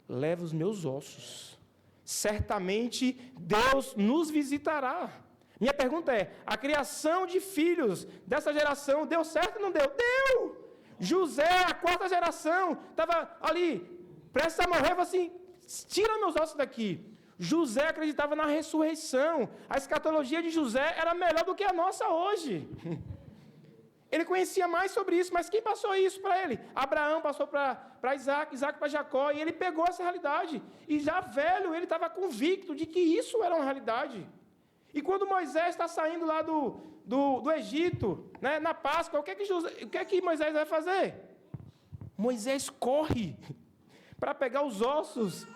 leve os meus ossos. Certamente Deus nos visitará. Minha pergunta é, a criação de filhos dessa geração deu certo ou não deu? Deu! José, a quarta geração, estava ali, prestes a morrer, falou assim, tira meus ossos daqui. José acreditava na ressurreição. A escatologia de José era melhor do que a nossa hoje. Ele conhecia mais sobre isso, mas quem passou isso para ele? Abraão passou para Isaac, Isaac para Jacó, e ele pegou essa realidade. E já velho, ele estava convicto de que isso era uma realidade. E quando Moisés está saindo lá do Egito, né, na Páscoa, o que é que Moisés vai fazer? Moisés corre para pegar os ossos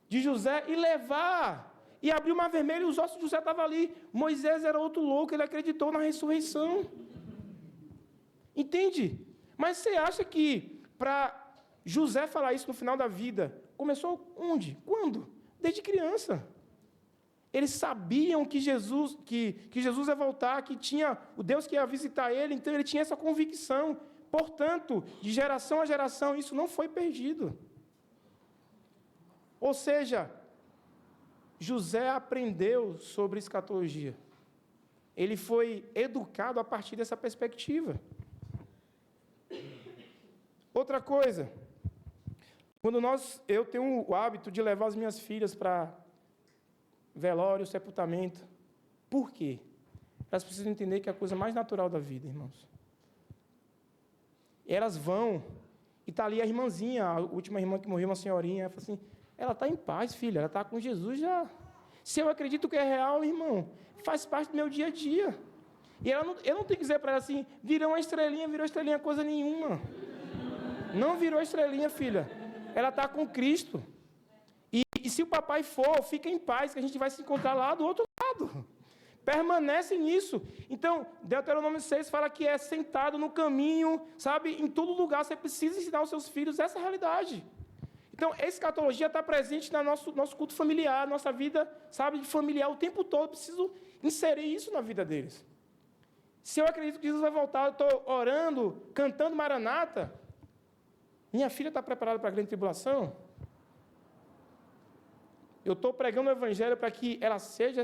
de José e levar, e abrir o mar vermelho, e os ossos de José estavam ali. Moisés era outro louco, ele acreditou na ressurreição. Entende? Mas você acha que para José falar isso no final da vida, começou onde? Quando? Desde criança. Eles sabiam que Jesus ia voltar, que tinha o Deus que ia visitar ele, então ele tinha essa convicção. Portanto, de geração a geração, isso não foi perdido. Ou seja, José aprendeu sobre escatologia. Ele foi educado a partir dessa perspectiva. Outra coisa, eu tenho o hábito de levar as minhas filhas para velório, sepultamento. Por quê? Elas precisam entender que é a coisa mais natural da vida, irmãos. E elas vão, e está ali a irmãzinha, a última irmã que morreu, uma senhorinha, ela fala assim, ela está em paz, filha, ela está com Jesus já. Se eu acredito que é real, irmão, faz parte do meu dia a dia. E eu não tenho que dizer para ela assim, virou estrelinha, coisa nenhuma. Não virou estrelinha, filha. Ela está com Cristo. E se o papai for, fica em paz, que a gente vai se encontrar lá do outro lado. Permanece nisso. Então, Deuteronômio 6 fala que é sentado no caminho, sabe? Em todo lugar, você precisa ensinar aos seus filhos essa realidade. Então, a escatologia está presente no nosso culto familiar, nossa vida, sabe, de familiar, o tempo todo. Eu preciso inserir isso na vida deles. Se eu acredito que Jesus vai voltar, eu estou orando, cantando Maranata, minha filha está preparada para a grande tribulação? Eu estou pregando o Evangelho para que ela seja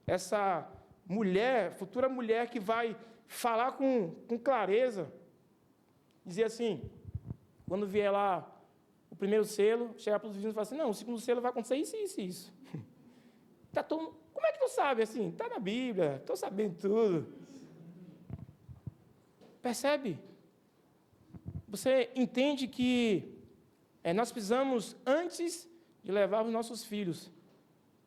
essa mulher, futura mulher que vai falar com clareza, dizer assim, quando vier lá o primeiro selo, chegar para os vizinhos e falar assim, não, o segundo selo vai acontecer isso, isso e isso. Como é que tu sabe assim? Está na Bíblia, estou sabendo tudo. Percebe? Você entende que nós precisamos, antes de levar os nossos filhos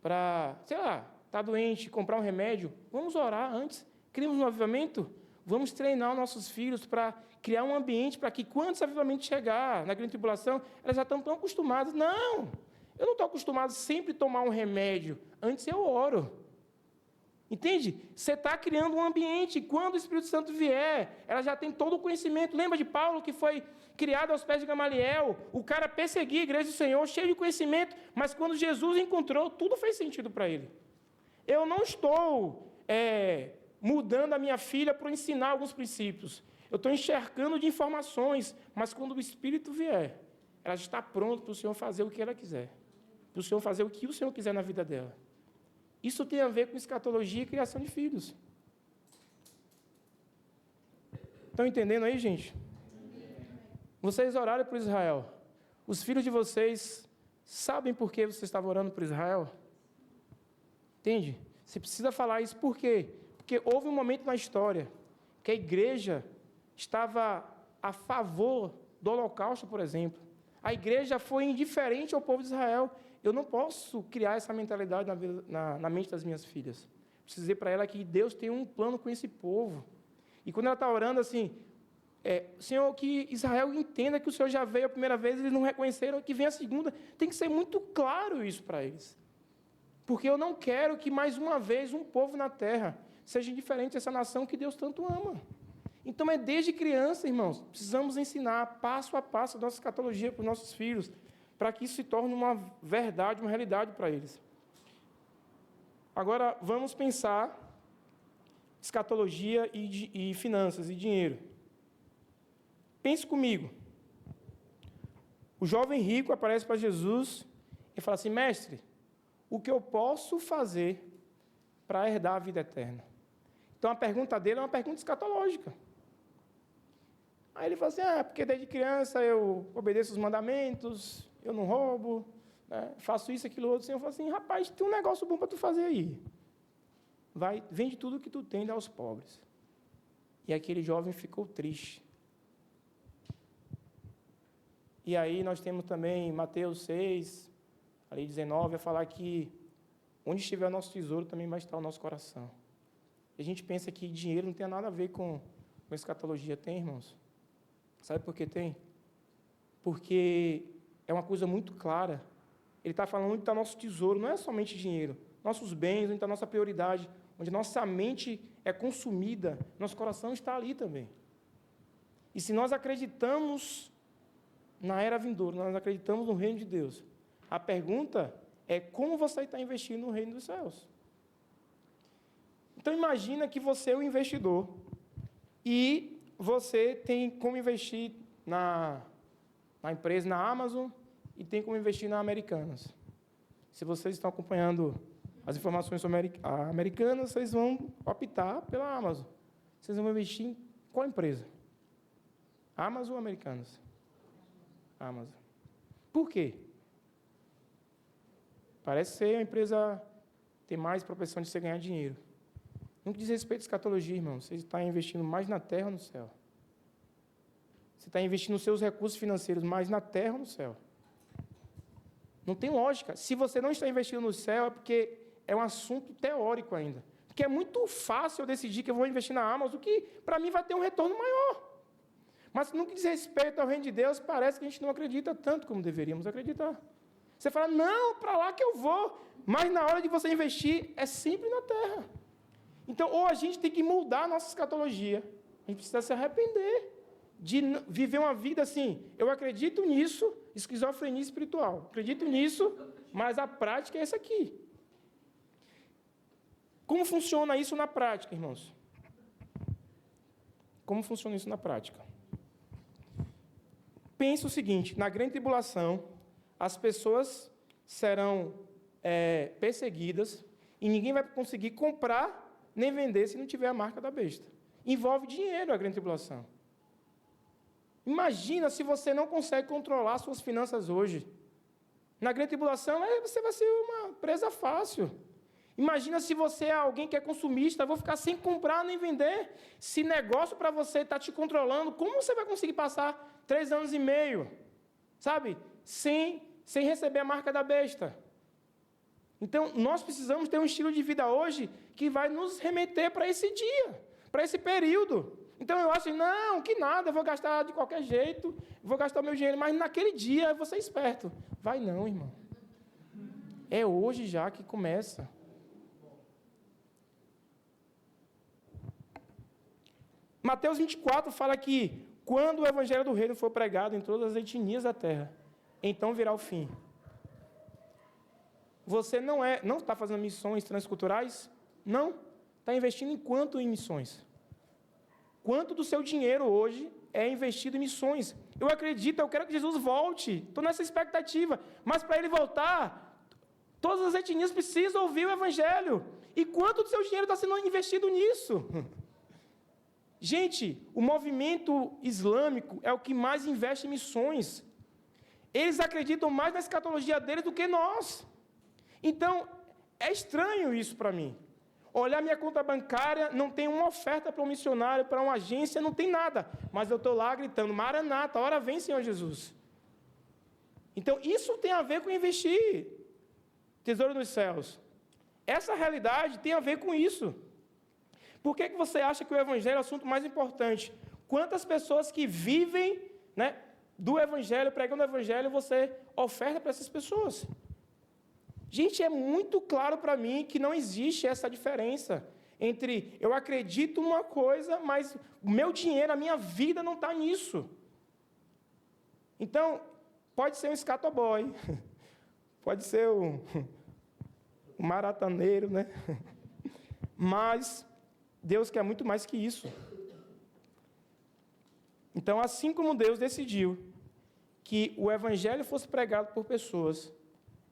para, sei lá, está doente, comprar um remédio, vamos orar antes, criamos um avivamento, vamos treinar os nossos filhos para criar um ambiente para que quando esse avivamento chegar na grande tribulação, elas já estão tão acostumadas. Não, eu não estou acostumado sempre a tomar um remédio, antes eu oro. Entende? Você está criando um ambiente, quando o Espírito Santo vier, ela já tem todo o conhecimento. Lembra de Paulo, que foi criado aos pés de Gamaliel? O cara perseguia a igreja do Senhor, cheio de conhecimento, mas quando Jesus encontrou, tudo fez sentido para ele. Eu não estou mudando a minha filha para ensinar alguns princípios. Eu estou enxergando de informações, mas quando o Espírito vier, ela está pronta para o Senhor fazer o que ela quiser. Para o Senhor fazer o que o Senhor quiser na vida dela. Isso tem a ver com escatologia e criação de filhos. Estão entendendo aí, gente? Vocês oraram por Israel. Os filhos de vocês sabem por que vocês estavam orando por Israel? Entende? Você precisa falar isso por quê? Porque houve um momento na história que a igreja estava a favor do Holocausto, por exemplo. A igreja foi indiferente ao povo de Israel. Eu não posso criar essa mentalidade na mente das minhas filhas. Preciso dizer para ela que Deus tem um plano com esse povo. E quando ela está orando assim, Senhor, que Israel entenda que o Senhor já veio a primeira vez, eles não reconheceram, que vem a segunda. Tem que ser muito claro isso para eles. Porque eu não quero que mais uma vez um povo na terra seja indiferente dessa nação que Deus tanto ama. Então é desde criança, irmãos, precisamos ensinar passo a passo a nossa escatologia para os nossos filhos, para que isso se torne uma verdade, uma realidade para eles. Agora, vamos pensar escatologia e finanças e dinheiro. Pense comigo. O jovem rico aparece para Jesus e fala assim, mestre, o que eu posso fazer para herdar a vida eterna? Então, a pergunta dele é uma pergunta escatológica. Aí ele fala assim, porque desde criança eu obedeço os mandamentos, eu não roubo, né, faço isso, aquilo, outro. O Senhor fala assim, rapaz, tem um negócio bom para tu fazer aí. Vende tudo que tu tem e dá aos pobres. E aquele jovem ficou triste. E aí nós temos também Mateus 6, ali 19, a falar que onde estiver o nosso tesouro também vai estar o nosso coração. E a gente pensa que dinheiro não tem nada a ver com escatologia. Tem, irmãos? Sabe por que tem? Porque é uma coisa muito clara. Ele está falando onde está nosso tesouro, não é somente dinheiro. Nossos bens, onde está nossa prioridade, onde nossa mente é consumida, nosso coração está ali também. E se nós acreditamos na era vindoura, nós acreditamos no reino de Deus, a pergunta é como você está investindo no reino dos céus. Então imagina que você é um investidor e você tem como investir na empresa, na Amazon, e tem como investir na Americanas. Se vocês estão acompanhando as informações sobre a Americanas, vocês vão optar pela Amazon. Vocês vão investir em qual empresa? Amazon ou Americanas? Amazon. Por quê? Parece ser a empresa ter mais propensão de você ganhar dinheiro. No que diz respeito à escatologia, irmão, você está investindo mais na terra ou no céu? Você está investindo os seus recursos financeiros mais na terra ou no céu? Não tem lógica. Se você não está investindo no céu, é porque é um assunto teórico ainda. Porque é muito fácil eu decidir que eu vou investir na Amazon, que para mim vai ter um retorno maior. Mas no que diz respeito ao reino de Deus, parece que a gente não acredita tanto como deveríamos acreditar. Você fala, não, para lá que eu vou. Mas na hora de você investir, é sempre na terra. Então, ou a gente tem que mudar a nossa escatologia, a gente precisa se arrepender de viver uma vida assim, eu acredito nisso, esquizofrenia espiritual, acredito nisso, mas a prática é essa aqui. Como funciona isso na prática, irmãos? Como funciona isso na prática? Pensa o seguinte, na grande tribulação, as pessoas serão perseguidas e ninguém vai conseguir comprar nem vender se não tiver a marca da besta. Envolve dinheiro a grande tribulação. Imagina se você não consegue controlar suas finanças hoje. Na grande tribulação, você vai ser uma presa fácil. Imagina se você é alguém que é consumista, vou ficar sem comprar nem vender. Se negócio para você está te controlando, como você vai conseguir passar 3 anos e meio, sabe, sem receber a marca da besta? Então, nós precisamos ter um estilo de vida hoje que vai nos remeter para esse dia, para esse período. Então, eu acho, não, que nada, eu vou gastar de qualquer jeito, vou gastar o meu dinheiro, mas naquele dia eu vou ser esperto. Vai não, irmão. É hoje já que começa. Mateus 24 fala que quando o evangelho do reino for pregado em todas as etnias da terra, então virá o fim. Você não está fazendo missões transculturais? Não. Está investindo em quanto em missões? Quanto do seu dinheiro hoje é investido em missões? Eu acredito, eu quero que Jesus volte. Estou nessa expectativa. Mas para ele voltar, todas as etnias precisam ouvir o evangelho. E quanto do seu dinheiro está sendo investido nisso? Gente, o movimento islâmico é o que mais investe em missões. Eles acreditam mais na escatologia deles do que nós. Então, é estranho isso para mim. Olhar minha conta bancária, não tem uma oferta para um missionário, para uma agência, não tem nada. Mas eu estou lá gritando, Maranata, hora vem, Senhor Jesus. Então, isso tem a ver com investir. Tesouro nos céus. Essa realidade tem a ver com isso. Por que você acha que o evangelho é o assunto mais importante? Quantas pessoas que vivem, né, do evangelho, pregando o evangelho, você oferta para essas pessoas? Gente, é muito claro para mim que não existe essa diferença entre eu acredito numa coisa, mas o meu dinheiro, a minha vida não está nisso. Então, pode ser um escatoboy, pode ser um marataneiro, né? Mas Deus quer muito mais que isso. Então, assim como Deus decidiu que o evangelho fosse pregado por pessoas,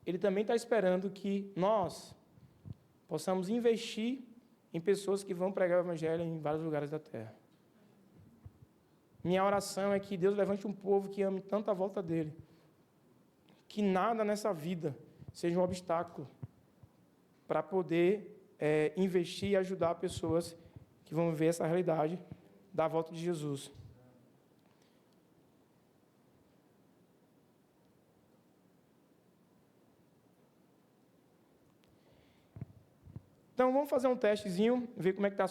Ele também está esperando que nós possamos investir em pessoas que vão pregar o evangelho em vários lugares da terra. Minha oração é que Deus levante um povo que ame tanto a volta dele, que nada nessa vida seja um obstáculo para poder investir e ajudar pessoas que vão ver essa realidade da volta de Jesus. Então, vamos fazer um testezinho, ver como é que está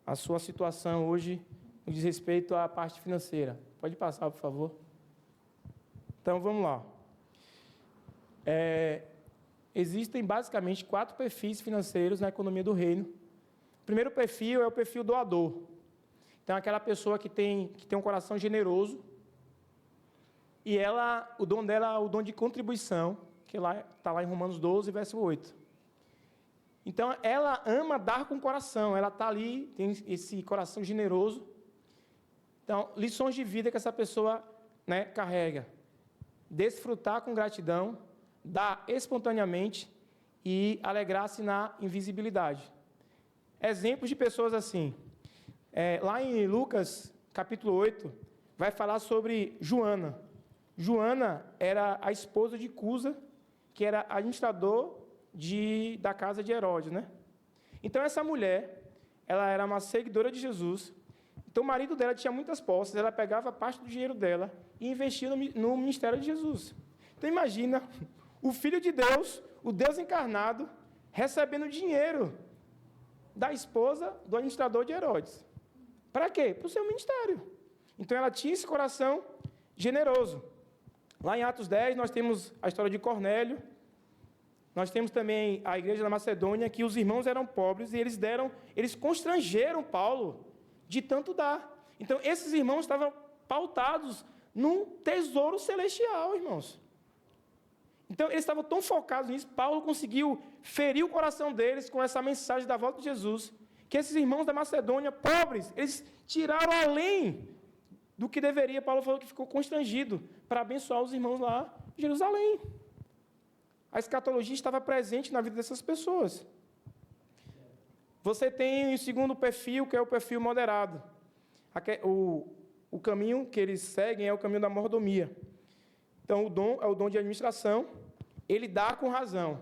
a sua situação hoje, no diz respeito à parte financeira. Pode passar, por favor. Então, vamos lá. Existem, basicamente, 4 perfis financeiros na economia do reino. O primeiro perfil é o perfil doador. Então, aquela pessoa que tem um coração generoso, e o dom dela é o dom de contribuição, que está lá em Romanos 12, verso 8. Então, ela ama dar com o coração, ela está ali, tem esse coração generoso. Então, lições de vida que essa pessoa, né, carrega. Desfrutar com gratidão, dar espontaneamente e alegrar-se na invisibilidade. Exemplos de pessoas assim. Lá em Lucas, capítulo 8, vai falar sobre Joana. Joana era a esposa de Cusa, que era administrador da casa de Herodes, né? Então, essa mulher, ela era uma seguidora de Jesus. Então, o marido dela tinha muitas posses, ela pegava parte do dinheiro dela e investia no ministério de Jesus. Então, imagina o Filho de Deus, o Deus encarnado, recebendo dinheiro da esposa do administrador de Herodes. Para quê? Para o seu ministério. Então, ela tinha esse coração generoso. Lá em Atos 10, nós temos a história de Cornélio. Nós temos também a igreja da Macedônia, que os irmãos eram pobres e eles constrangeram Paulo de tanto dar. Então, esses irmãos estavam pautados num tesouro celestial, irmãos. Então, eles estavam tão focados nisso, Paulo conseguiu ferir o coração deles com essa mensagem da volta de Jesus, que esses irmãos da Macedônia, pobres, eles tiraram além do que deveria. Paulo falou que ficou constrangido para abençoar os irmãos lá em Jerusalém. A escatologia estava presente na vida dessas pessoas. Você tem o segundo perfil, que é o perfil moderado. O caminho que eles seguem é o caminho da mordomia. Então, o dom é o dom de administração, ele dá com razão.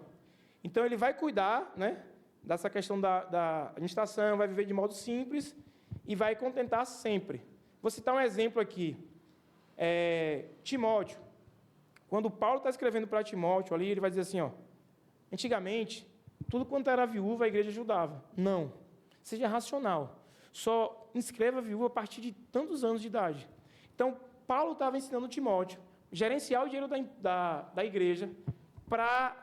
Então, ele vai cuidar, né, dessa questão da administração, vai viver de modo simples e vai contentar sempre. Vou citar um exemplo aqui. Timóteo. Quando Paulo está escrevendo para Timóteo, ali, ele vai dizer assim, antigamente, tudo quanto era viúva, a igreja ajudava. Não. Seja racional. Só inscreva a viúva a partir de tantos anos de idade. Então, Paulo estava ensinando Timóteo gerenciar o dinheiro da igreja para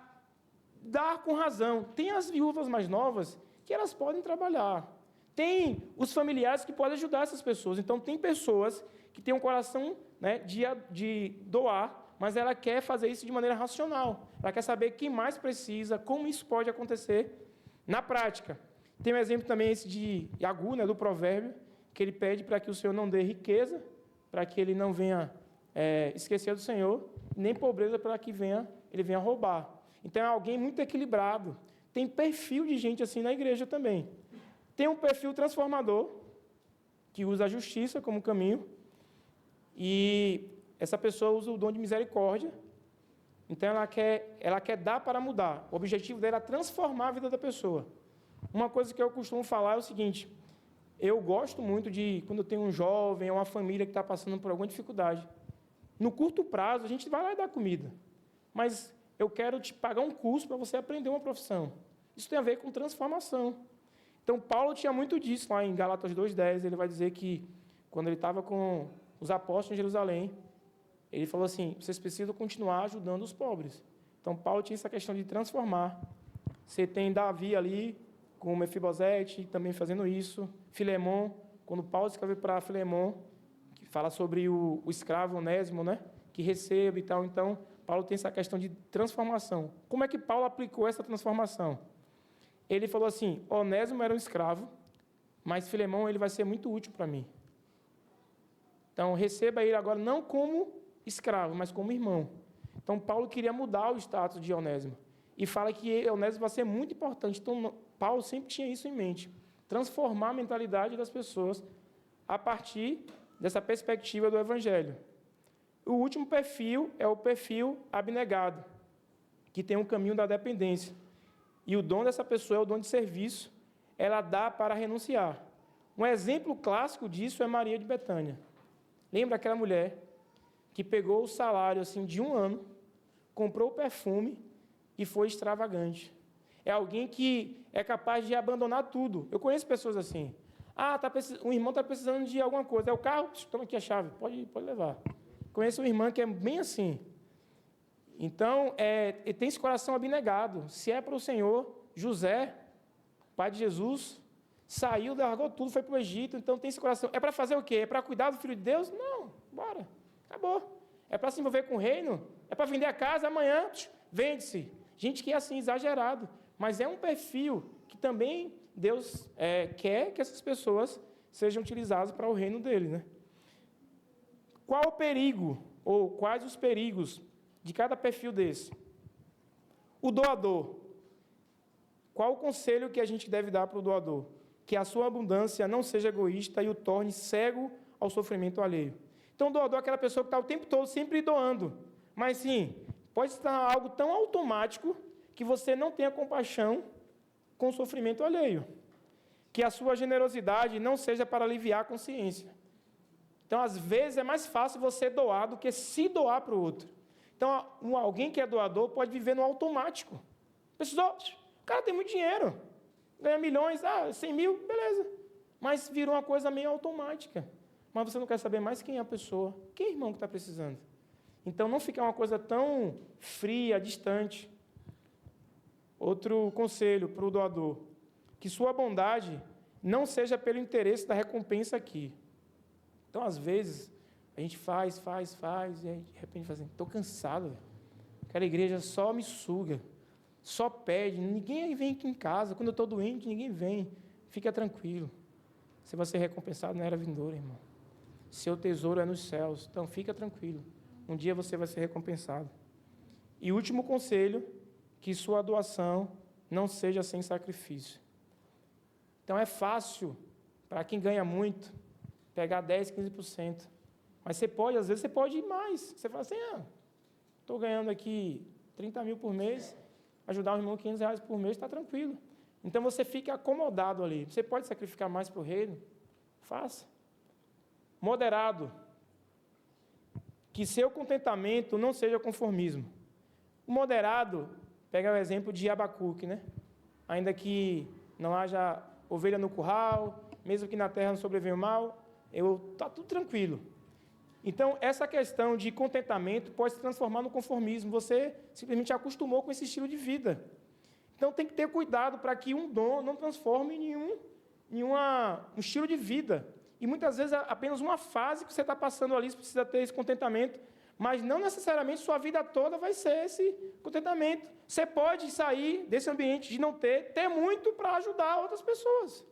dar com razão. Tem as viúvas mais novas que elas podem trabalhar. Tem os familiares que podem ajudar essas pessoas. Então, tem pessoas que têm um coração, né, de doar, mas ela quer fazer isso de maneira racional. Ela quer saber quem mais precisa, como isso pode acontecer na prática. Tem um exemplo também esse de Iagu, né, do provérbio, que ele pede para que o Senhor não dê riqueza, para que ele não venha esquecer do Senhor, nem pobreza para que ele venha roubar. Então, é alguém muito equilibrado. Tem perfil de gente assim na igreja também. Tem um perfil transformador, que usa a justiça como caminho, e essa pessoa usa o dom de misericórdia. Então, ela quer dar para mudar. O objetivo dela é transformar a vida da pessoa. Uma coisa que eu costumo falar é o seguinte: eu gosto muito de, quando eu tenho um jovem ou uma família que está passando por alguma dificuldade, no curto prazo, a gente vai lá e dá comida. Mas eu quero te pagar um curso para você aprender uma profissão. Isso tem a ver com transformação. Então, Paulo tinha muito disso lá em Gálatas 2,10. Ele vai dizer que, quando ele estava com os apóstolos em Jerusalém, ele falou assim: vocês precisam continuar ajudando os pobres. Então, Paulo tinha essa questão de transformar. Você tem Davi ali, com Mefibosete, também fazendo isso. Filemon, quando Paulo escreve para Filemon, que fala sobre o escravo Onésimo, né, que recebe e tal. Então, Paulo tem essa questão de transformação. Como é que Paulo aplicou essa transformação? Ele falou assim: Onésimo era um escravo, mas Filemon ele vai ser muito útil para mim. Então, receba ele agora não como escravo, mas como irmão. Então, Paulo queria mudar o status de Onésimo. E fala que Onésimo vai ser muito importante. Então, Paulo sempre tinha isso em mente. Transformar a mentalidade das pessoas a partir dessa perspectiva do Evangelho. O último perfil é o perfil abnegado, que tem um caminho da dependência. E o dom dessa pessoa é o dom de serviço. Ela dá para renunciar. Um exemplo clássico disso é Maria de Betânia. Lembra aquela mulher que pegou o salário assim, de um ano, comprou o perfume e foi extravagante. É alguém que é capaz de abandonar tudo. Eu conheço pessoas assim. Um irmão está precisando de alguma coisa. É o carro? Toma aqui a chave, pode levar. Conheço uma irmã que é bem assim. Então, ele tem esse coração abnegado. Se é para o Senhor, José, pai de Jesus, saiu, largou tudo, foi para o Egito. Então, tem esse coração. É para fazer o quê? É para cuidar do Filho de Deus? Não, bora. Acabou. É para se envolver com o reino? É para vender a casa amanhã? Vende-se. Gente que é assim, exagerado. Mas é um perfil que também Deus quer que essas pessoas sejam utilizadas para o reino dele, né? Qual o perigo, ou quais os perigos de cada perfil desse? O doador. Qual o conselho que a gente deve dar para o doador? Que a sua abundância não seja egoísta e o torne cego ao sofrimento alheio. Então, o doador é aquela pessoa que está o tempo todo sempre doando. Mas, sim, pode estar algo tão automático que você não tenha compaixão com o sofrimento alheio. Que a sua generosidade não seja para aliviar a consciência. Então, às vezes, é mais fácil você doar do que se doar para o outro. Então, alguém que é doador pode viver no automático. Precisou, o cara tem muito dinheiro, ganha milhões, 100 mil, beleza. Mas virou uma coisa meio automática. Mas você não quer saber mais quem é a pessoa, quem é o irmão que está precisando. Então, não fica uma coisa tão fria, distante. Outro conselho para o doador: que sua bondade não seja pelo interesse da recompensa aqui. Então, às vezes, a gente faz, e aí, de repente, fala assim: estou cansado, velho. Aquela igreja só me suga, só pede, ninguém vem aqui em casa, quando eu estou doente, ninguém vem. Fica tranquilo, você vai ser recompensado na era vindoura, irmão. Seu tesouro é nos céus, então fica tranquilo, um dia você vai ser recompensado. E último conselho: que sua doação não seja sem sacrifício. Então é fácil, para quem ganha muito, pegar 10%, 15%. Mas você pode, às vezes, você pode ir mais. Você fala assim, estou ganhando aqui 30 mil por mês, ajudar um irmão R$500 por mês, está tranquilo. Então você fica acomodado ali. Você pode sacrificar mais para o reino? Faça. Moderado. Que seu contentamento não seja conformismo. O moderado, pega o exemplo de Abacuque, né? Ainda que não haja ovelha no curral, mesmo que na terra não sobrevenha o mal, está tudo tranquilo. Então, essa questão de contentamento pode se transformar no conformismo. Você simplesmente acostumou com esse estilo de vida. Então, tem que ter cuidado para que um dom não transforme em um estilo de vida. E, muitas vezes, é apenas uma fase que você está passando ali, você precisa ter esse contentamento, mas não necessariamente sua vida toda vai ser esse contentamento. Você pode sair desse ambiente de não ter muito para ajudar outras pessoas.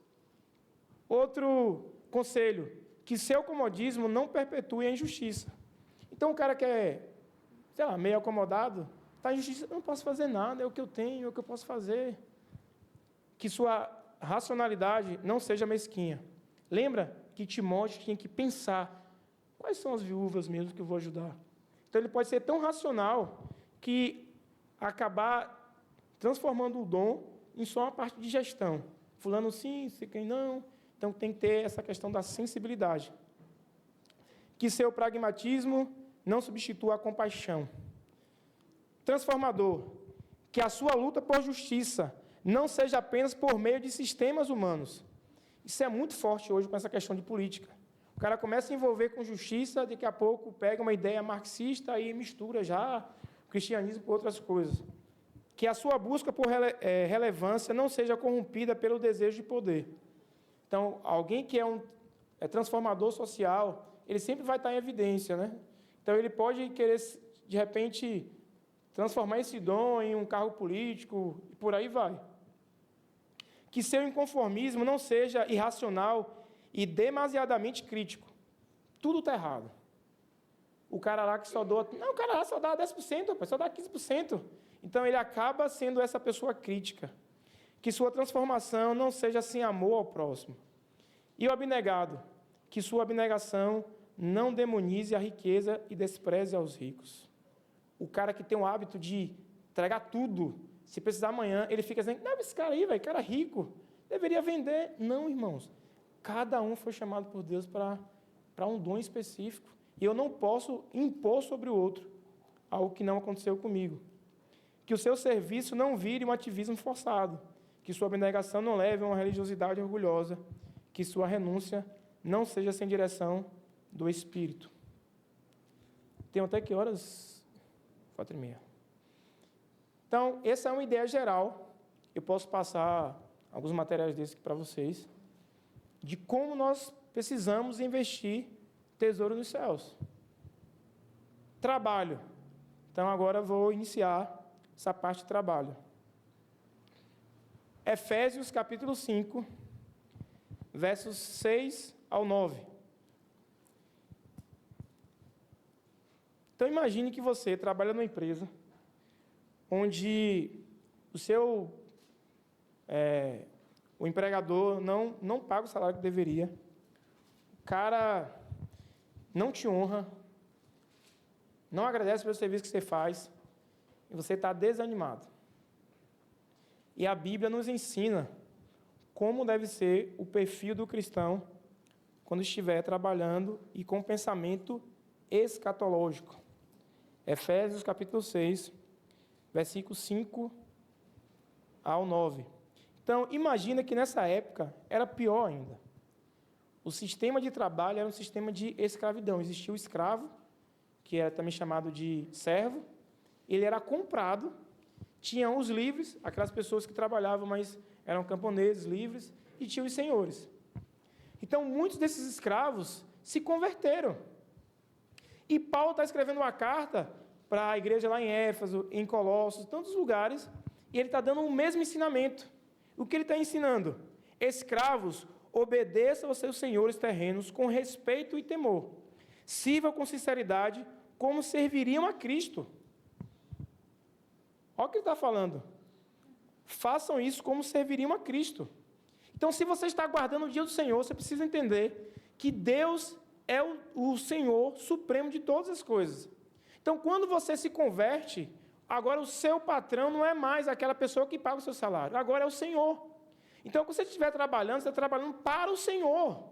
Outro conselho, que seu comodismo não perpetue a injustiça. Então, o cara que é, meio acomodado, está em justiça, eu não posso fazer nada, é o que eu tenho, é o que eu posso fazer. Que sua racionalidade não seja mesquinha. Lembra que Timóteo tinha que pensar, quais são as viúvas mesmo que eu vou ajudar? Então, ele pode ser tão racional que acabar transformando o dom em só uma parte de gestão. Fulano sim, quem não. Então, tem que ter essa questão da sensibilidade. Que seu pragmatismo não substitua a compaixão. Transformador. Que a sua luta por justiça não seja apenas por meio de sistemas humanos. Isso é muito forte hoje com essa questão de política. O cara começa a envolver com justiça, daqui a pouco pega uma ideia marxista e mistura já o cristianismo com outras coisas. Que a sua busca por relevância não seja corrompida pelo desejo de poder. Então, alguém que é transformador social, ele sempre vai estar em evidência, né? Então, ele pode querer, de repente, transformar esse dom em um cargo político, e por aí vai. Que seu inconformismo não seja irracional e demasiadamente crítico. Tudo está errado. O cara lá que só doa... Não, o cara lá só dá 10%, só dá 15%. Então, ele acaba sendo essa pessoa crítica. Que sua transformação não seja sem amor ao próximo. E o abnegado, que sua abnegação não demonize a riqueza e despreze aos ricos. O cara que tem o hábito de entregar tudo, se precisar amanhã, ele fica dizendo, não, esse cara aí, velho, cara rico, deveria vender. Não, irmãos, cada um foi chamado por Deus para um dom específico, e eu não posso impor sobre o outro algo que não aconteceu comigo. Que o seu serviço não vire um ativismo forçado, que sua abnegação não leve a uma religiosidade orgulhosa, que sua renúncia não seja sem direção do Espírito. Tem até que horas? 4h30. Então, essa é uma ideia geral. Eu posso passar alguns materiais desses aqui para vocês, de como nós precisamos investir tesouro nos céus. Trabalho. Então, agora eu vou iniciar essa parte de trabalho. Efésios, capítulo 5, versos 6 ao 9. Então, imagine que você trabalha numa empresa onde o empregador não paga o salário que deveria, o cara não te honra, não agradece pelo serviço que você faz, e você está desanimado. E a Bíblia nos ensina como deve ser o perfil do cristão quando estiver trabalhando e com pensamento escatológico. Efésios, capítulo 6, versículos 5 ao 9. Então, imagina que nessa época era pior ainda. O sistema de trabalho era um sistema de escravidão. Existia o escravo, que era também chamado de servo. Ele era comprado. Tinham os livres, aquelas pessoas que trabalhavam, mas eram camponeses livres, e tinham os senhores. Então, muitos desses escravos se converteram. E Paulo está escrevendo uma carta para a igreja lá em Éfeso, em Colossos, tantos lugares, e ele está dando o mesmo ensinamento. O que ele está ensinando? Escravos, obedeçam aos seus senhores terrenos com respeito e temor. Sirvam com sinceridade como serviriam a Cristo. Olha o que ele está falando. Façam isso como serviriam a Cristo. Então, se você está aguardando o dia do Senhor, você precisa entender que Deus é o Senhor supremo de todas as coisas. Então, quando você se converte, agora o seu patrão não é mais aquela pessoa que paga o seu salário, agora é o Senhor. Então, quando você estiver trabalhando, você está trabalhando para o Senhor.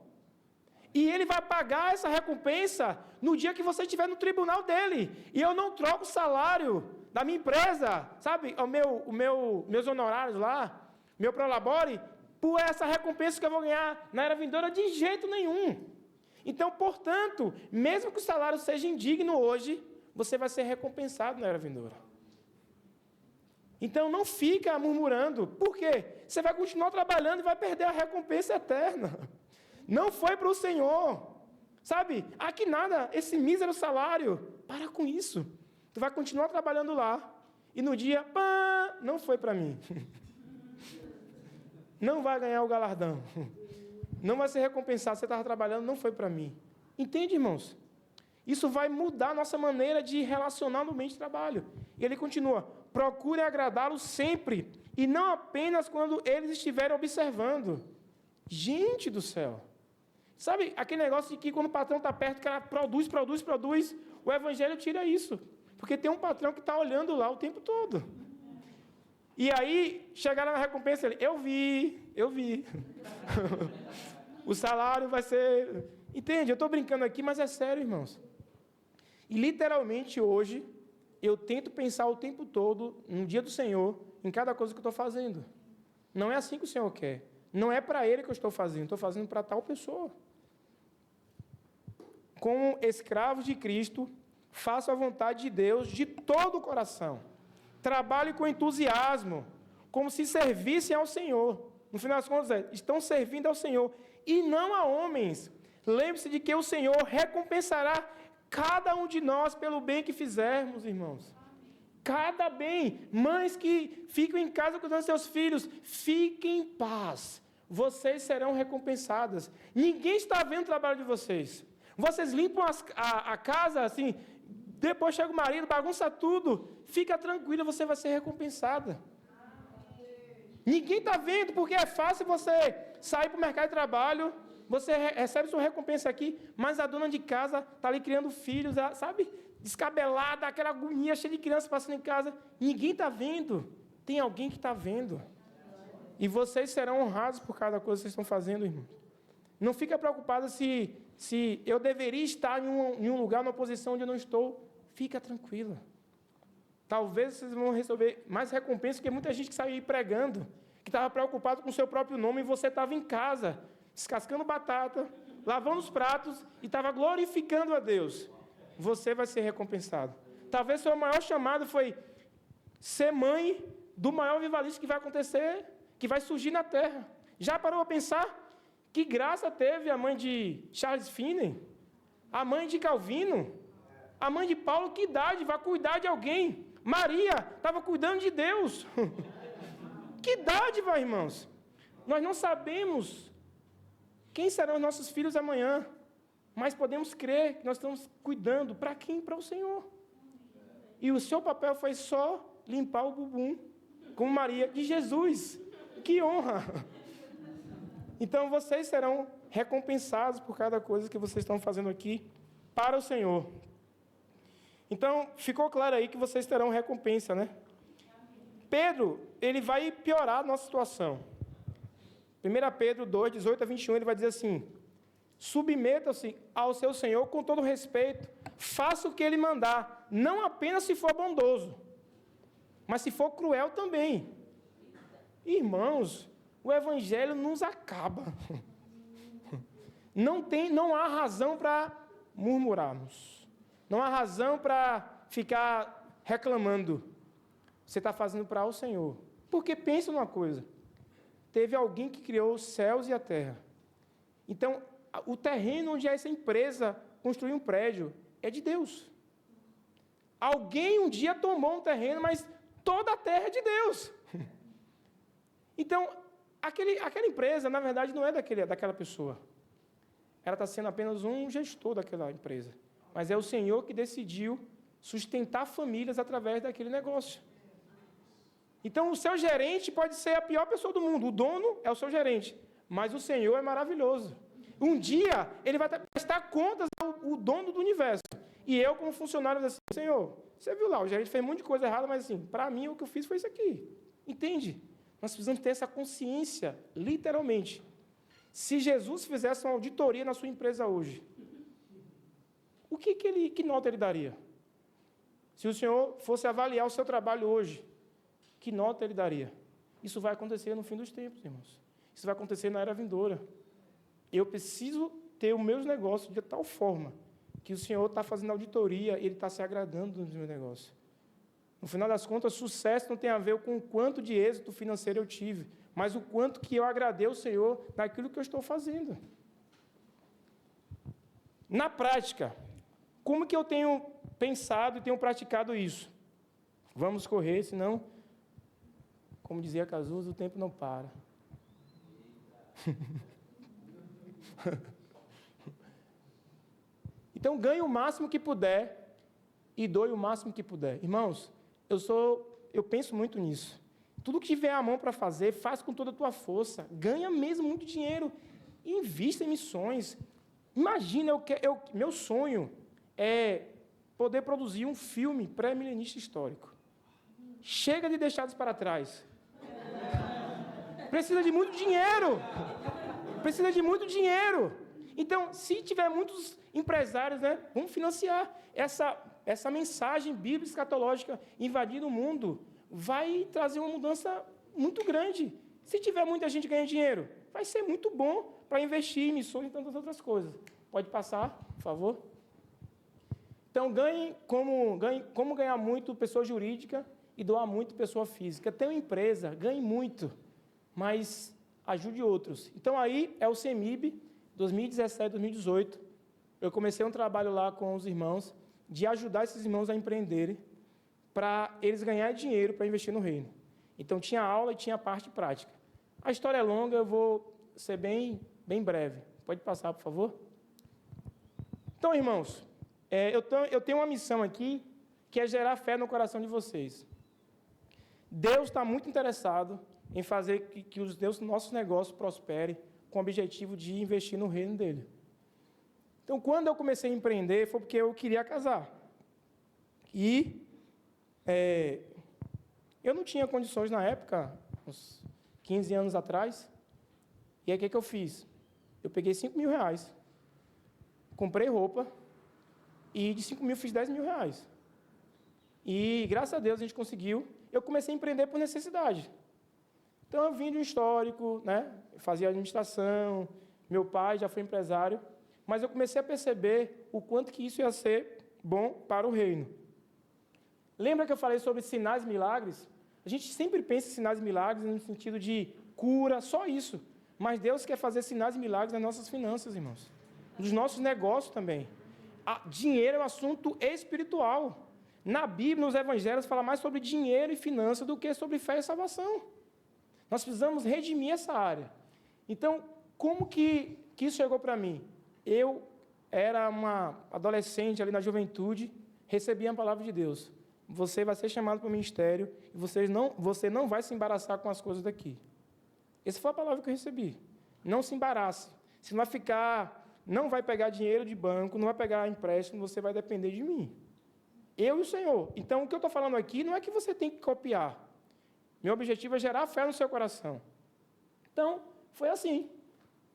E Ele vai pagar essa recompensa no dia que você estiver no tribunal dEle. E eu não troco o salário da minha empresa, sabe, meus honorários lá, meu prolabore, por essa recompensa que eu vou ganhar na era vindoura de jeito nenhum. Então, portanto, mesmo que o salário seja indigno hoje, você vai ser recompensado na era vindoura. Então, não fica murmurando. Por quê? Você vai continuar trabalhando e vai perder a recompensa eterna. Não foi para o Senhor. Sabe? Aqui nada, esse mísero salário. Para com isso. Tu vai continuar trabalhando lá. E no dia, pá, não foi para mim. Não vai ganhar o galardão. Não vai ser recompensado. Você estava trabalhando, não foi para mim. Entende, irmãos? Isso vai mudar a nossa maneira de relacionar no ambiente de trabalho. E ele continua: procure agradá-lo sempre, e não apenas quando eles estiverem observando. Gente do céu! Sabe aquele negócio de que quando o patrão está perto, que ela produz, o evangelho tira isso. Porque tem um patrão que está olhando lá o tempo todo. E aí, chegaram na recompensa, ele: eu vi. O salário vai ser... Entende? Eu estou brincando aqui, mas é sério, irmãos. E literalmente hoje, eu tento pensar o tempo todo, no dia do Senhor, em cada coisa que eu estou fazendo. Não é assim que o Senhor quer. Não é para Ele que eu estou fazendo para tal pessoa. Como escravos de Cristo, faço a vontade de Deus de todo o coração. Trabalhe com entusiasmo, como se servissem ao Senhor. No final das contas, estão servindo ao Senhor, e não a homens. Lembre-se de que o Senhor recompensará cada um de nós pelo bem que fizermos, irmãos. Cada bem. Mães que ficam em casa cuidando dos seus filhos, fiquem em paz. Vocês serão recompensadas. Ninguém está vendo o trabalho de vocês. Vocês limpam a casa, assim, depois chega o marido, bagunça tudo. Fica tranquila, você vai ser recompensada. Ninguém está vendo, porque é fácil você sair para o mercado de trabalho, você recebe sua recompensa aqui, mas a dona de casa está ali criando filhos, sabe? Descabelada, aquela agonia, cheia de crianças passando em casa. Ninguém está vendo. Tem alguém que está vendo. E vocês serão honrados por cada coisa que vocês estão fazendo, irmão. Não fica preocupado se eu deveria estar em um lugar, numa posição onde eu não estou. Fica tranquila. Talvez vocês vão receber mais recompensa que muita gente que saiu aí pregando, que estava preocupado com o seu próprio nome, e você estava em casa, descascando batata, lavando os pratos, e estava glorificando a Deus. Você vai ser recompensado. Talvez seu maior chamado foi ser mãe do maior vivalista que vai acontecer, que vai surgir na terra. Já parou a pensar? Que graça teve a mãe de Charles Finney, a mãe de Calvino, a mãe de Paulo, que idade vai cuidar de alguém? Maria estava cuidando de Deus. Que dádiva, irmãos. Nós não sabemos quem serão os nossos filhos amanhã, mas podemos crer que nós estamos cuidando. Para quem? Para o Senhor. E o seu papel foi só limpar o bumbum, como Maria de Jesus. Que honra. Então, vocês serão recompensados por cada coisa que vocês estão fazendo aqui para o Senhor. Então, ficou claro aí que vocês terão recompensa, né? Pedro, ele vai piorar a nossa situação. 1 Pedro 2, 18 a 21, ele vai dizer assim: submeta-se ao seu Senhor com todo respeito, faça o que ele mandar, não apenas se for bondoso, mas se for cruel também. Irmãos, o Evangelho nos acaba. Não há razão para murmurarmos. Não há razão para ficar reclamando. Você está fazendo para o Senhor. Porque pensa numa coisa. Teve alguém que criou os céus e a terra. Então, o terreno onde essa empresa construiu um prédio é de Deus. Alguém um dia tomou um terreno, mas toda a terra é de Deus. Então, aquela empresa, na verdade, não é daquela pessoa. Ela está sendo apenas um gestor daquela empresa. Mas é o Senhor que decidiu sustentar famílias através daquele negócio. Então, o seu gerente pode ser a pior pessoa do mundo. O dono é o seu gerente. mas o Senhor é maravilhoso. Um dia, Ele vai prestar contas ao dono do universo. E eu, como funcionário, vou dizer assim, Senhor, você viu lá, o gerente fez um monte de coisa errada, mas assim, para mim, o que eu fiz foi isso aqui. Entende? Nós precisamos ter essa consciência, literalmente. Se Jesus fizesse uma auditoria na sua empresa hoje, que nota ele daria? Se o Senhor fosse avaliar o seu trabalho hoje, que nota ele daria? Isso vai acontecer no fim dos tempos, irmãos. Isso vai acontecer na era vindoura. Eu preciso ter os meus negócios de tal forma que o Senhor está fazendo auditoria e Ele está se agradando dos meus negócios. No final das contas, sucesso não tem a ver com o quanto de êxito financeiro eu tive, mas o quanto que eu agradei ao Senhor naquilo que eu estou fazendo. Na prática, como que eu tenho pensado e tenho praticado isso? Vamos correr, senão, como dizia Cazuza, o tempo não para. Então, ganhe o máximo que puder e doe o máximo que puder. Irmãos, eu penso muito nisso. Tudo que tiver à mão para fazer, faz com toda a tua força. Ganha mesmo muito dinheiro. Invista em missões. Imagina, meu sonho é poder produzir um filme pré-milenista histórico. Chega de deixados para trás. Precisa de muito dinheiro. Precisa de muito dinheiro. Então, se tiver muitos empresários, vamos financiar essa mensagem bíblica escatológica invadindo o mundo. Vai trazer uma mudança muito grande. Se tiver muita gente ganhando dinheiro, vai ser muito bom para investir em missões e tantas outras coisas. Pode passar, por favor? Então, ganhe como ganhar muito pessoa jurídica e doar muito pessoa física. Tem uma empresa, ganhe muito, mas ajude outros. Então, aí é o CEMIB, 2017, 2018. Eu comecei um trabalho lá com os irmãos, de ajudar esses irmãos a empreenderem, para eles ganharem dinheiro para investir no reino. Então, tinha aula e tinha a parte prática. A história é longa, eu vou ser bem breve. Pode passar, por favor? Então, irmãos, eu tenho uma missão aqui, que é gerar fé no coração de vocês. Deus está muito interessado em fazer que os nossos negócios prosperem, com o objetivo de investir no reino dele. Então, quando eu comecei a empreender, foi porque eu queria casar. E eu não tinha condições na época, uns 15 anos atrás. E aí, o que eu fiz? Eu peguei 5 mil reais, comprei roupa, e de 5 mil fiz 10 mil reais. E, graças a Deus, a gente conseguiu. Eu comecei a empreender por necessidade. Então, eu vim de um histórico, fazia administração, meu pai já foi empresário, mas eu comecei a perceber o quanto que isso ia ser bom para o reino. Lembra que eu falei sobre sinais e milagres? A gente sempre pensa em sinais e milagres no sentido de cura, só isso. Mas Deus quer fazer sinais e milagres nas nossas finanças, irmãos. Nos nossos negócios também. Dinheiro é um assunto espiritual. Na Bíblia, nos Evangelhos, fala mais sobre dinheiro e finanças do que sobre fé e salvação. Nós precisamos redimir essa área. Então, como que isso chegou para mim? Eu era uma adolescente ali na juventude, recebi a palavra de Deus. Você vai ser chamado para o ministério e você não vai se embaraçar com as coisas daqui. Essa foi a palavra que eu recebi. Não se embarace. Você não vai pegar dinheiro de banco, não vai pegar empréstimo, você vai depender de mim. Eu e o Senhor. Então, o que eu estou falando aqui não é que você tem que copiar. Meu objetivo é gerar fé no seu coração. Então, foi assim.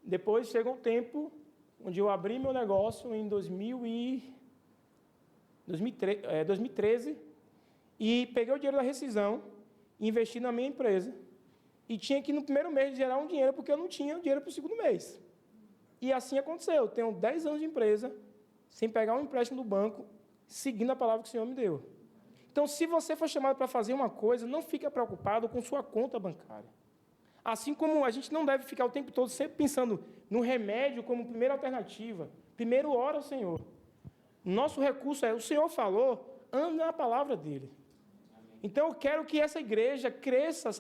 Depois chegou um tempo onde eu abri meu negócio em 2013 e peguei o dinheiro da rescisão, investi na minha empresa e tinha que no primeiro mês gerar um dinheiro porque eu não tinha dinheiro para o segundo mês. E assim aconteceu. Eu tenho 10 anos de empresa, sem pegar um empréstimo do banco, seguindo a palavra que o Senhor me deu. Então, se você for chamado para fazer uma coisa, não fique preocupado com sua conta bancária. Assim como a gente não deve ficar o tempo todo sempre pensando no remédio como primeira alternativa. Primeiro, ora ao Senhor. Nosso recurso o Senhor falou, anda na palavra dEle. Então, eu quero que essa igreja cresça,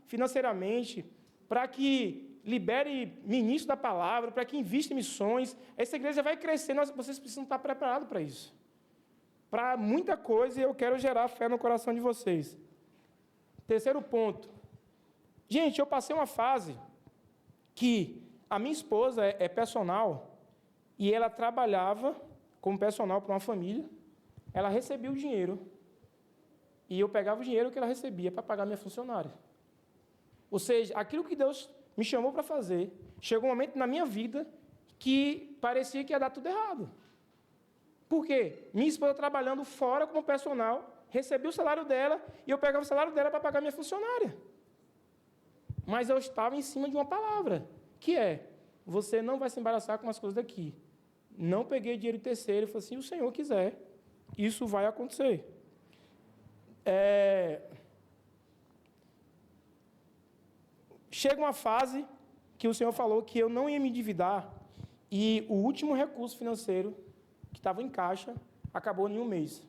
financeiramente, para que libere ministro da palavra, para que invista em missões. Essa igreja vai crescer, vocês precisam estar preparados para isso. Para muita coisa, e eu quero gerar fé no coração de vocês. Terceiro ponto. Gente, eu passei uma fase que a minha esposa é personal e ela trabalhava como personal para uma família, ela recebia o dinheiro e eu pegava o dinheiro que ela recebia para pagar minha funcionária. Ou seja, aquilo que Deus me chamou para fazer, chegou um momento na minha vida que parecia que ia dar tudo errado. Por quê? Minha esposa trabalhando fora como personal, recebia o salário dela e eu pegava o salário dela para pagar minha funcionária. Mas eu estava em cima de uma palavra, que é, você não vai se embaraçar com as coisas daqui. Não peguei dinheiro de terceiro e falei assim, se o Senhor quiser, isso vai acontecer. Chega uma fase que o Senhor falou que eu não ia me endividar e o último recurso financeiro que estava em caixa acabou em um mês.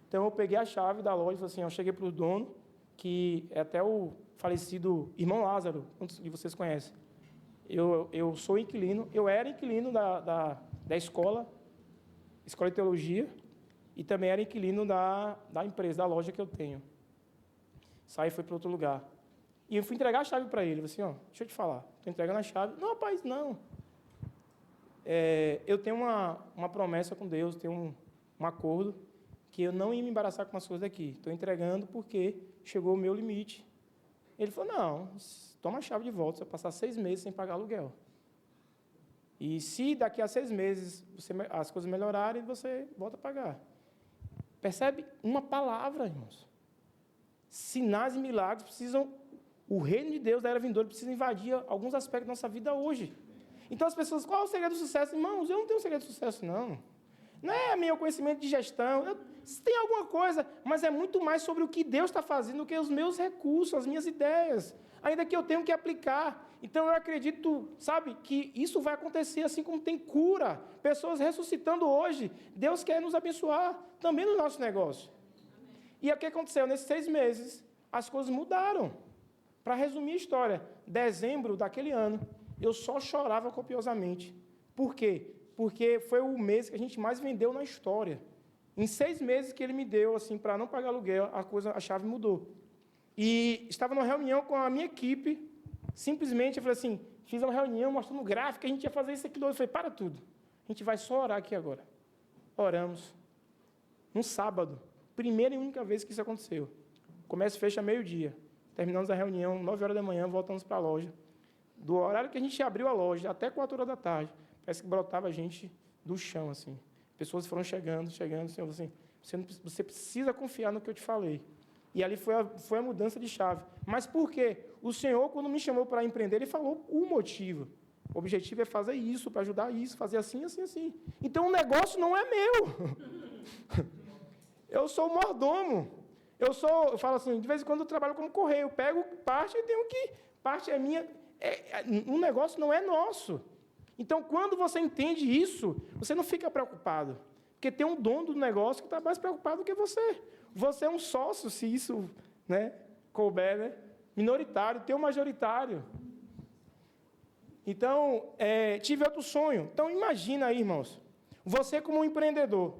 Então, eu peguei a chave da loja e falei assim, eu cheguei para o dono, que é até o falecido irmão Lázaro, muitos de vocês conhecem. Eu sou inquilino, eu era inquilino da escola de teologia, e também era inquilino da empresa, da loja que eu tenho. Saí e fui para outro lugar. E eu fui entregar a chave para ele. Eu falei assim, deixa eu te falar, estou entregando a chave. Não, rapaz, não. Eu tenho uma promessa com Deus, tenho um acordo, que eu não ia me embaraçar com umas coisas daqui. Estou entregando porque chegou o meu limite. Ele falou, não, toma a chave de volta, você vai passar 6 meses sem pagar aluguel. E se daqui a 6 meses as coisas melhorarem, você volta a pagar. Percebe? Uma palavra, irmãos. Sinais e milagres precisam, o reino de Deus da era vindoura precisa invadir alguns aspectos da nossa vida hoje. Então as pessoas, qual é o segredo do sucesso? Irmãos, eu não tenho segredo do sucesso, não. Não é meu conhecimento de gestão, tem alguma coisa, mas é muito mais sobre o que Deus está fazendo do que os meus recursos, as minhas ideias, ainda que eu tenho que aplicar. Então eu acredito, sabe, que isso vai acontecer assim como tem cura, pessoas ressuscitando hoje. Deus quer nos abençoar também no nosso negócio. E o que aconteceu? Nesses 6 meses, as coisas mudaram. Para resumir a história, dezembro daquele ano, eu só chorava copiosamente. Por quê? Porque foi o mês que a gente mais vendeu na história. Em 6 meses que ele me deu, assim, para não pagar aluguel, a chave mudou. E estava numa reunião com a minha equipe, simplesmente eu falei assim, fiz uma reunião mostrando gráfico, a gente ia fazer isso aqui. Eu falei, para tudo, a gente vai só orar aqui agora. Oramos. Um sábado, primeira e única vez que isso aconteceu. Começa e fecha meio-dia. Terminamos a reunião, 9 horas da manhã, voltamos para a loja. Do horário que a gente abriu a loja até 4 horas da tarde, parece que brotava gente do chão, assim. Pessoas foram chegando, o Senhor assim, você precisa confiar no que eu te falei. E ali foi a mudança de chave. Mas por quê? O Senhor, quando me chamou para empreender, Ele falou o motivo. O objetivo é fazer isso, para ajudar isso, fazer assim, assim, assim. Então, o negócio não é meu. Eu sou o mordomo. Eu falo assim, de vez em quando eu trabalho como correio. Eu pego parte e tenho que... Parte é minha. Um negócio não é nosso. Então, quando você entende isso, você não fica preocupado. Porque tem um dono do negócio que está mais preocupado do que você. Você é um sócio, se isso, couber, minoritário, tem um majoritário. Então, tive outro sonho. Então, imagina aí, irmãos, você como um empreendedor.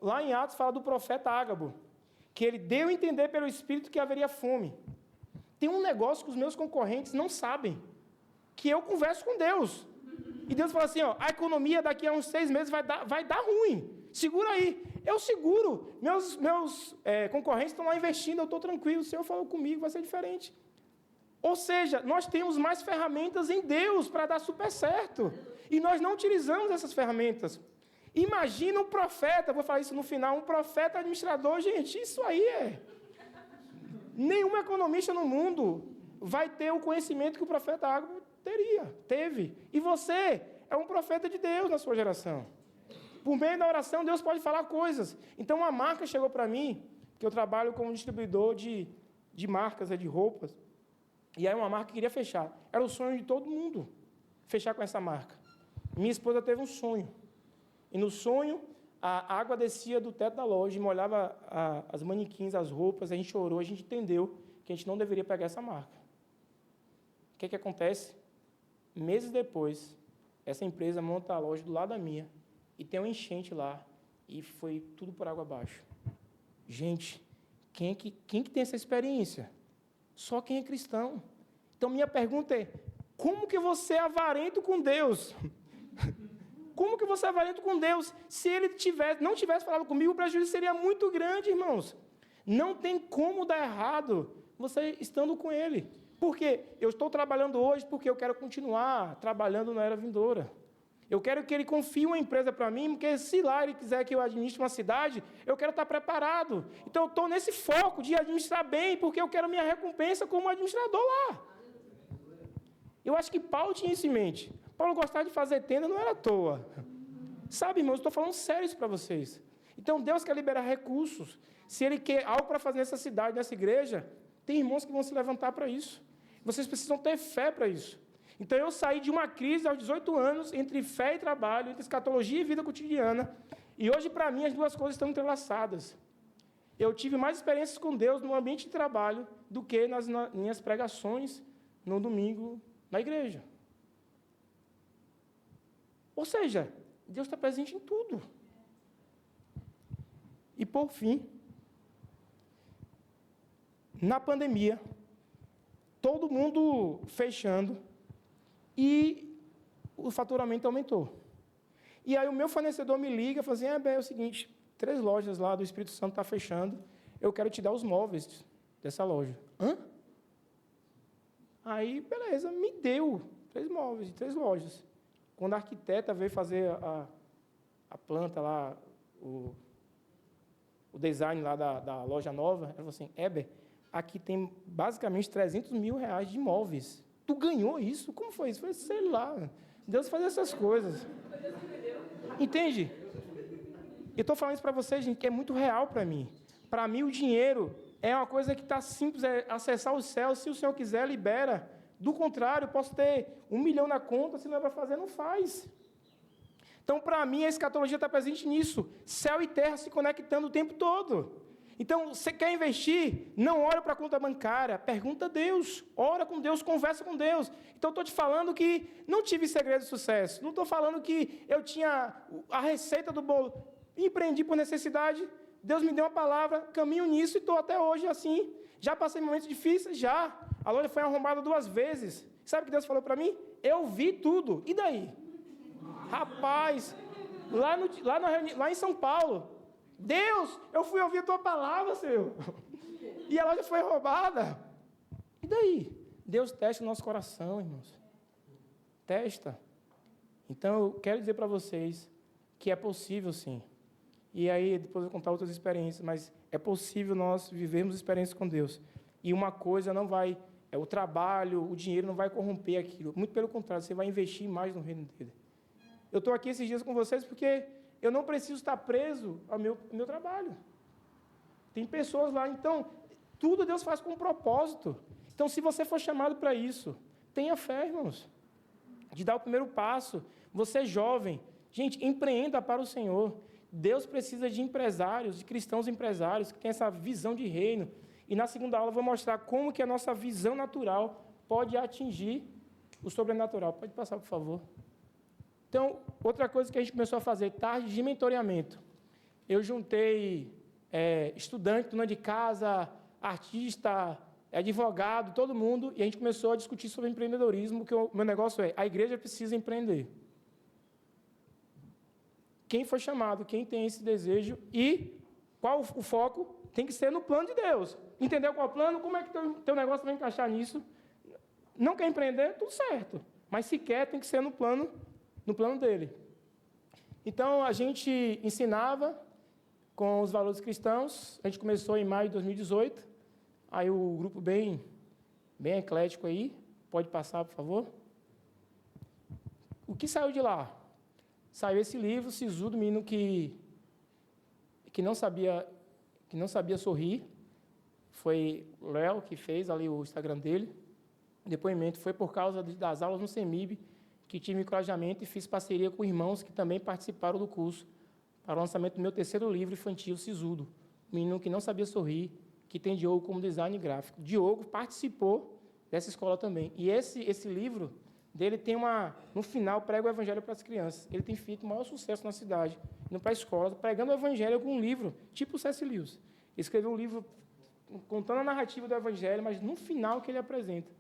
Lá em Atos fala do profeta Ágabo, que ele deu a entender pelo Espírito que haveria fome. Tem um negócio que os meus concorrentes não sabem, que eu converso com Deus. E Deus fala assim, a economia daqui a uns 6 meses vai dar ruim. Segura aí. Eu seguro. Meus concorrentes estão lá investindo, eu estou tranquilo. O Senhor falou comigo, vai ser diferente. Ou seja, nós temos mais ferramentas em Deus para dar super certo. E nós não utilizamos essas ferramentas. Imagina um profeta, vou falar isso no final, um profeta administrador, gente, isso aí nenhum economista no mundo vai ter o conhecimento que o profeta Ágabo teve. E você é um profeta de Deus na sua geração. Por meio da oração, Deus pode falar coisas. Então, uma marca chegou para mim, que eu trabalho como distribuidor de marcas, de roupas, e aí uma marca queria fechar. Era o sonho de todo mundo, fechar com essa marca. Minha esposa teve um sonho. E no sonho, a água descia do teto da loja e molhava as manequins, as roupas. A gente chorou, a gente entendeu que a gente não deveria pegar essa marca. O que acontece? Meses depois, essa empresa monta a loja do lado da minha e tem uma enchente lá e foi tudo por água abaixo. Gente, quem que tem essa experiência? Só quem é cristão. Então, minha pergunta é, como que você é avarento com Deus? Como que você é avarento com Deus? Se ele não tivesse falado comigo, o prejuízo seria muito grande, irmãos. Não tem como dar errado você estando com ele. Porque eu estou trabalhando hoje porque eu quero continuar trabalhando na era vindoura. Eu quero que ele confie uma empresa para mim, porque se lá ele quiser que eu administre uma cidade, eu quero estar preparado. Então, eu estou nesse foco de administrar bem, porque eu quero minha recompensa como administrador lá. Eu acho que Paulo tinha isso em mente. Paulo gostava de fazer tenda, não era à toa. Sabe, irmãos, eu estou falando sério isso para vocês. Então, Deus quer liberar recursos. Se Ele quer algo para fazer nessa cidade, nessa igreja, tem irmãos que vão se levantar para isso. Vocês precisam ter fé para isso. Então, eu saí de uma crise aos 18 anos, entre fé e trabalho, entre escatologia e vida cotidiana, e hoje, para mim, as duas coisas estão entrelaçadas. Eu tive mais experiências com Deus no ambiente de trabalho do que nas minhas pregações no domingo na igreja. Ou seja, Deus está presente em tudo. E, por fim, na pandemia, todo mundo fechando e o faturamento aumentou. E aí o meu fornecedor me liga e fala assim, é o seguinte, 3 lojas lá do Espírito Santo estão fechando, eu quero te dar os móveis dessa loja. Hã? Aí, beleza, me deu 3 móveis de 3 lojas. Quando a arquiteta veio fazer a planta lá, o design lá da loja nova, ela falou assim, Heber, aqui tem basicamente 300 mil reais de imóveis. Tu ganhou isso? Como foi isso? Eu falei, sei lá, Deus faz essas coisas. Entende? Eu estou falando isso para vocês, gente, que é muito real para mim. Para mim, o dinheiro é uma coisa que está simples, é acessar os céus. Se o Senhor quiser, libera. Do contrário, eu posso ter 1 milhão na conta, se não é para fazer, não faz. Então, para mim, a escatologia está presente nisso. Céu e terra se conectando o tempo todo. Então, você quer investir? Não ora para a conta bancária, pergunta a Deus. Ora com Deus, conversa com Deus. Então, estou te falando que não tive segredo de sucesso. Não estou falando que eu tinha a receita do bolo. Empreendi por necessidade. Deus me deu uma palavra, caminho nisso e estou até hoje assim. Já passei momentos difíceis? Já. A loja foi arrombada 2 vezes. Sabe o que Deus falou para mim? Eu vi tudo. E daí? Rapaz, lá em São Paulo, Deus, eu fui ouvir a tua palavra, Senhor. E a loja foi roubada. E daí? Deus testa o nosso coração, irmãos. Testa. Então, eu quero dizer para vocês que é possível, sim. E aí, depois eu vou contar outras experiências, mas é possível nós vivermos experiências com Deus. E uma coisa não vai, o trabalho, o dinheiro não vai corromper aquilo. Muito pelo contrário, você vai investir mais no reino dele. Eu estou aqui esses dias com vocês porque eu não preciso estar preso ao meu trabalho. Tem pessoas lá, então, tudo Deus faz com um propósito. Então, se você for chamado para isso, tenha fé, irmãos, de dar o primeiro passo. Você é jovem, gente, empreenda para o Senhor. Deus precisa de empresários, de cristãos empresários, que têm essa visão de reino. E na segunda aula eu vou mostrar como que a nossa visão natural pode atingir o sobrenatural. Pode passar, por favor. Então, outra coisa que a gente começou a fazer, tarde de mentoreamento. Eu juntei estudante, dona de casa, artista, advogado, todo mundo, e a gente começou a discutir sobre empreendedorismo, que o meu negócio é, a igreja precisa empreender. Quem foi chamado, quem tem esse desejo e qual o foco tem que ser no plano de Deus. Entendeu qual é o plano? Como é que teu negócio vai encaixar nisso? Não quer empreender? Tudo certo. Mas se quer, tem que ser no plano dele. Então, a gente ensinava com os valores cristãos. A gente começou em maio de 2018. Aí o grupo bem eclético aí. Pode passar, por favor. O que saiu de lá? Saiu esse livro, Sisudo, menino que não sabia sorrir. Foi o Léo que fez ali o Instagram dele. O depoimento foi por causa das aulas no CEMIB, que tive encorajamento e fiz parceria com irmãos que também participaram do curso para o lançamento do meu 3º livro infantil, Sisudo, o menino que não sabia sorrir, que tem Diogo como design gráfico. Diogo participou dessa escola também. E esse livro dele tem no final, prega o evangelho para as crianças. Ele tem feito o maior sucesso na cidade, indo para a escola, pregando o evangelho com um livro, tipo o C.S. Lewis. Ele escreveu um livro contando a narrativa do evangelho, mas no final que ele apresenta.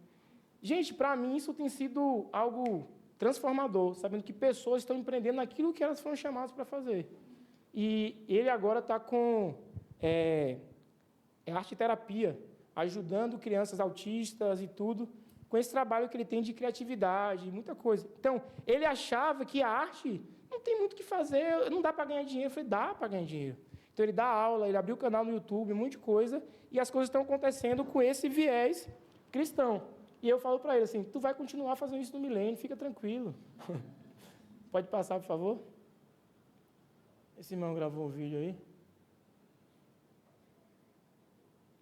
Gente, para mim isso tem sido algo transformador, sabendo que pessoas estão empreendendo naquilo que elas foram chamadas para fazer. E ele agora está com arte terapia, ajudando crianças autistas e tudo, com esse trabalho que ele tem de criatividade, muita coisa. Então, ele achava que a arte não tem muito o que fazer, não dá para ganhar dinheiro. Eu falei, dá para ganhar dinheiro. Então, ele dá aula, ele abriu o canal no YouTube, um monte de coisa, e as coisas estão acontecendo com esse viés cristão. E eu falo para ele assim, tu vai continuar fazendo isso no milênio, fica tranquilo. Pode passar, por favor? Esse irmão gravou um vídeo aí.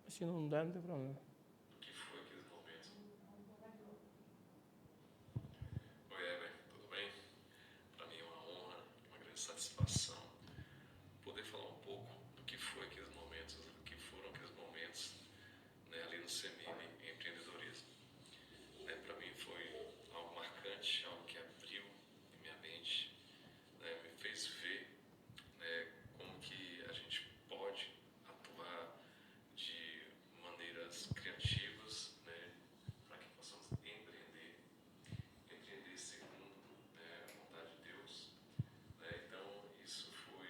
Se não der, não tem problema. O que foi aqueles momentos? Oi, Eber, tudo bem? Para mim é uma honra, uma grande satisfação poder falar um pouco do que foi aqueles momentos, do que foram aqueles momentos, né, ali no CEMIB, em empreendedorismo. Né, para mim foi algo marcante, algo que abriu minha mente, né, me fez ver, né, como que a gente pode atuar de maneiras criativas, né, para que possamos empreender segundo, né, a vontade de Deus. Né, então isso foi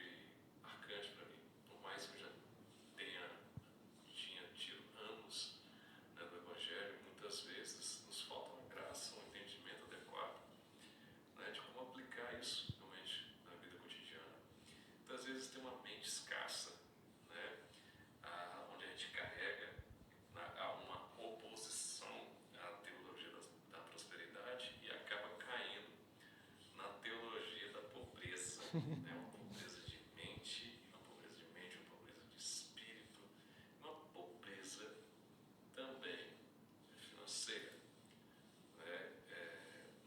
marcante para mim, por mais que eu já tinha tido anos, né, do Evangelho, muitas vezes nos falta uma graça, um entendimento adequado, né, de como aplicar isso realmente na vida cotidiana. Muitas vezes tem uma mente escassa, né, onde a gente carrega uma oposição à teologia da prosperidade e acaba caindo na teologia da pobreza, né, uma pobreza de mente, uma pobreza de espírito, uma pobreza também financeira. Né?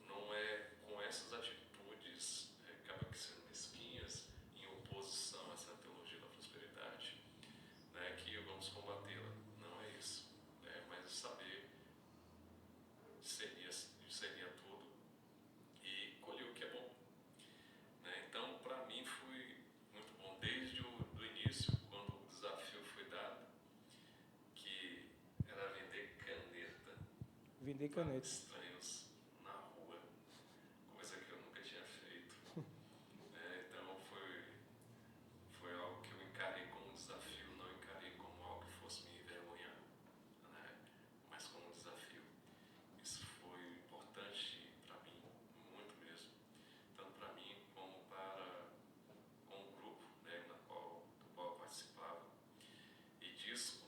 Não é com essas atitudes, acaba que sendo mesquinhas, em oposição a essa teologia da prosperidade, né, que vamos combatê-la. Não é isso. Né? Mas saber discernir tudo e colher o que é bom. Né? Então, para mim, foi muito bom desde o início, quando o desafio foi dado, que era vender caneta. Vender caneta. Estranhos na rua, coisa que eu nunca tinha feito. Então foi algo que eu encarei como um desafio, não encarei como algo que fosse me envergonhar, né? Mas como um desafio. Isso foi importante para mim, muito mesmo, tanto para mim como para o grupo, né, do qual eu participava. E disso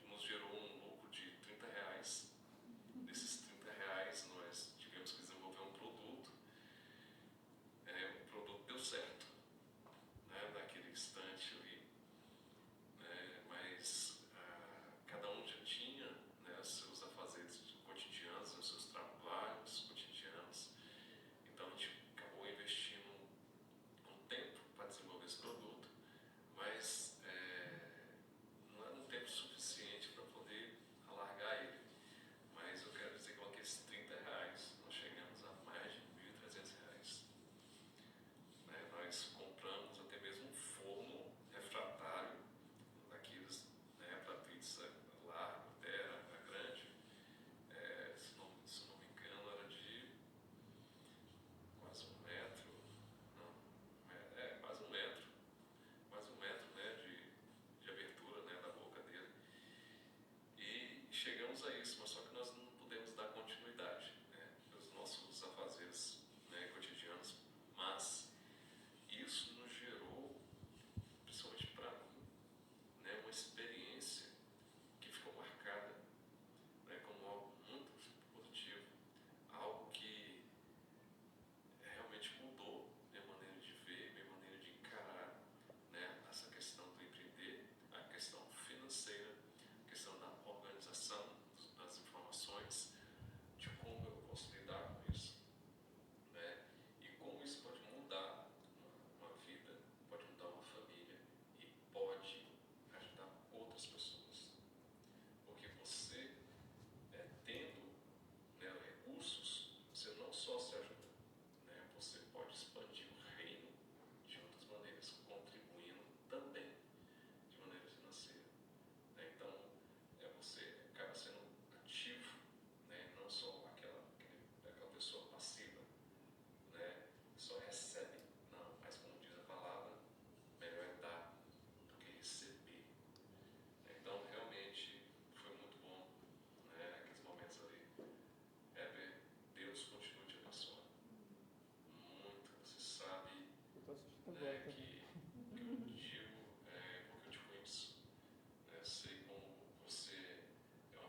nos gerou um lucro de R$30. Desses R$30,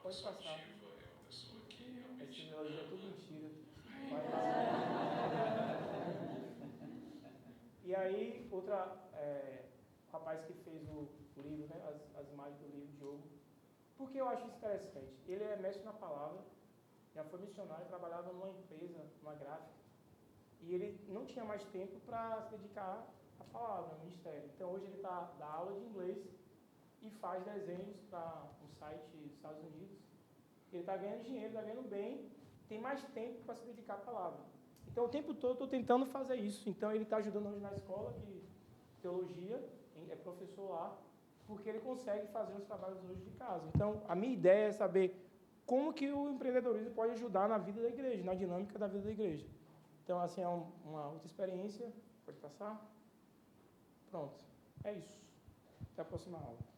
Pode pessoa passar. ativa, é uma pessoa que Esse realmente... elogio é tudo mentira. E aí, o rapaz que fez o livro, né, as imagens do livro, Diogo, por que eu acho isso interessante? Ele é mestre na palavra, já foi missionário, trabalhava numa empresa, numa gráfica, e ele não tinha mais tempo para se dedicar à palavra, ao ministério. Então, hoje ele dá aula de inglês e faz desenhos para um site dos Estados Unidos. Ele está ganhando dinheiro, está ganhando bem, tem mais tempo para se dedicar à palavra. Então, o tempo todo eu estou tentando fazer isso. Então, ele está ajudando hoje na escola de teologia, é professor lá, porque ele consegue fazer os trabalhos hoje de casa. Então, a minha ideia é saber como que o empreendedorismo pode ajudar na vida da igreja, na dinâmica da vida da igreja. Então, assim, é uma outra experiência. Pode passar? Pronto. É isso. Até a próxima aula.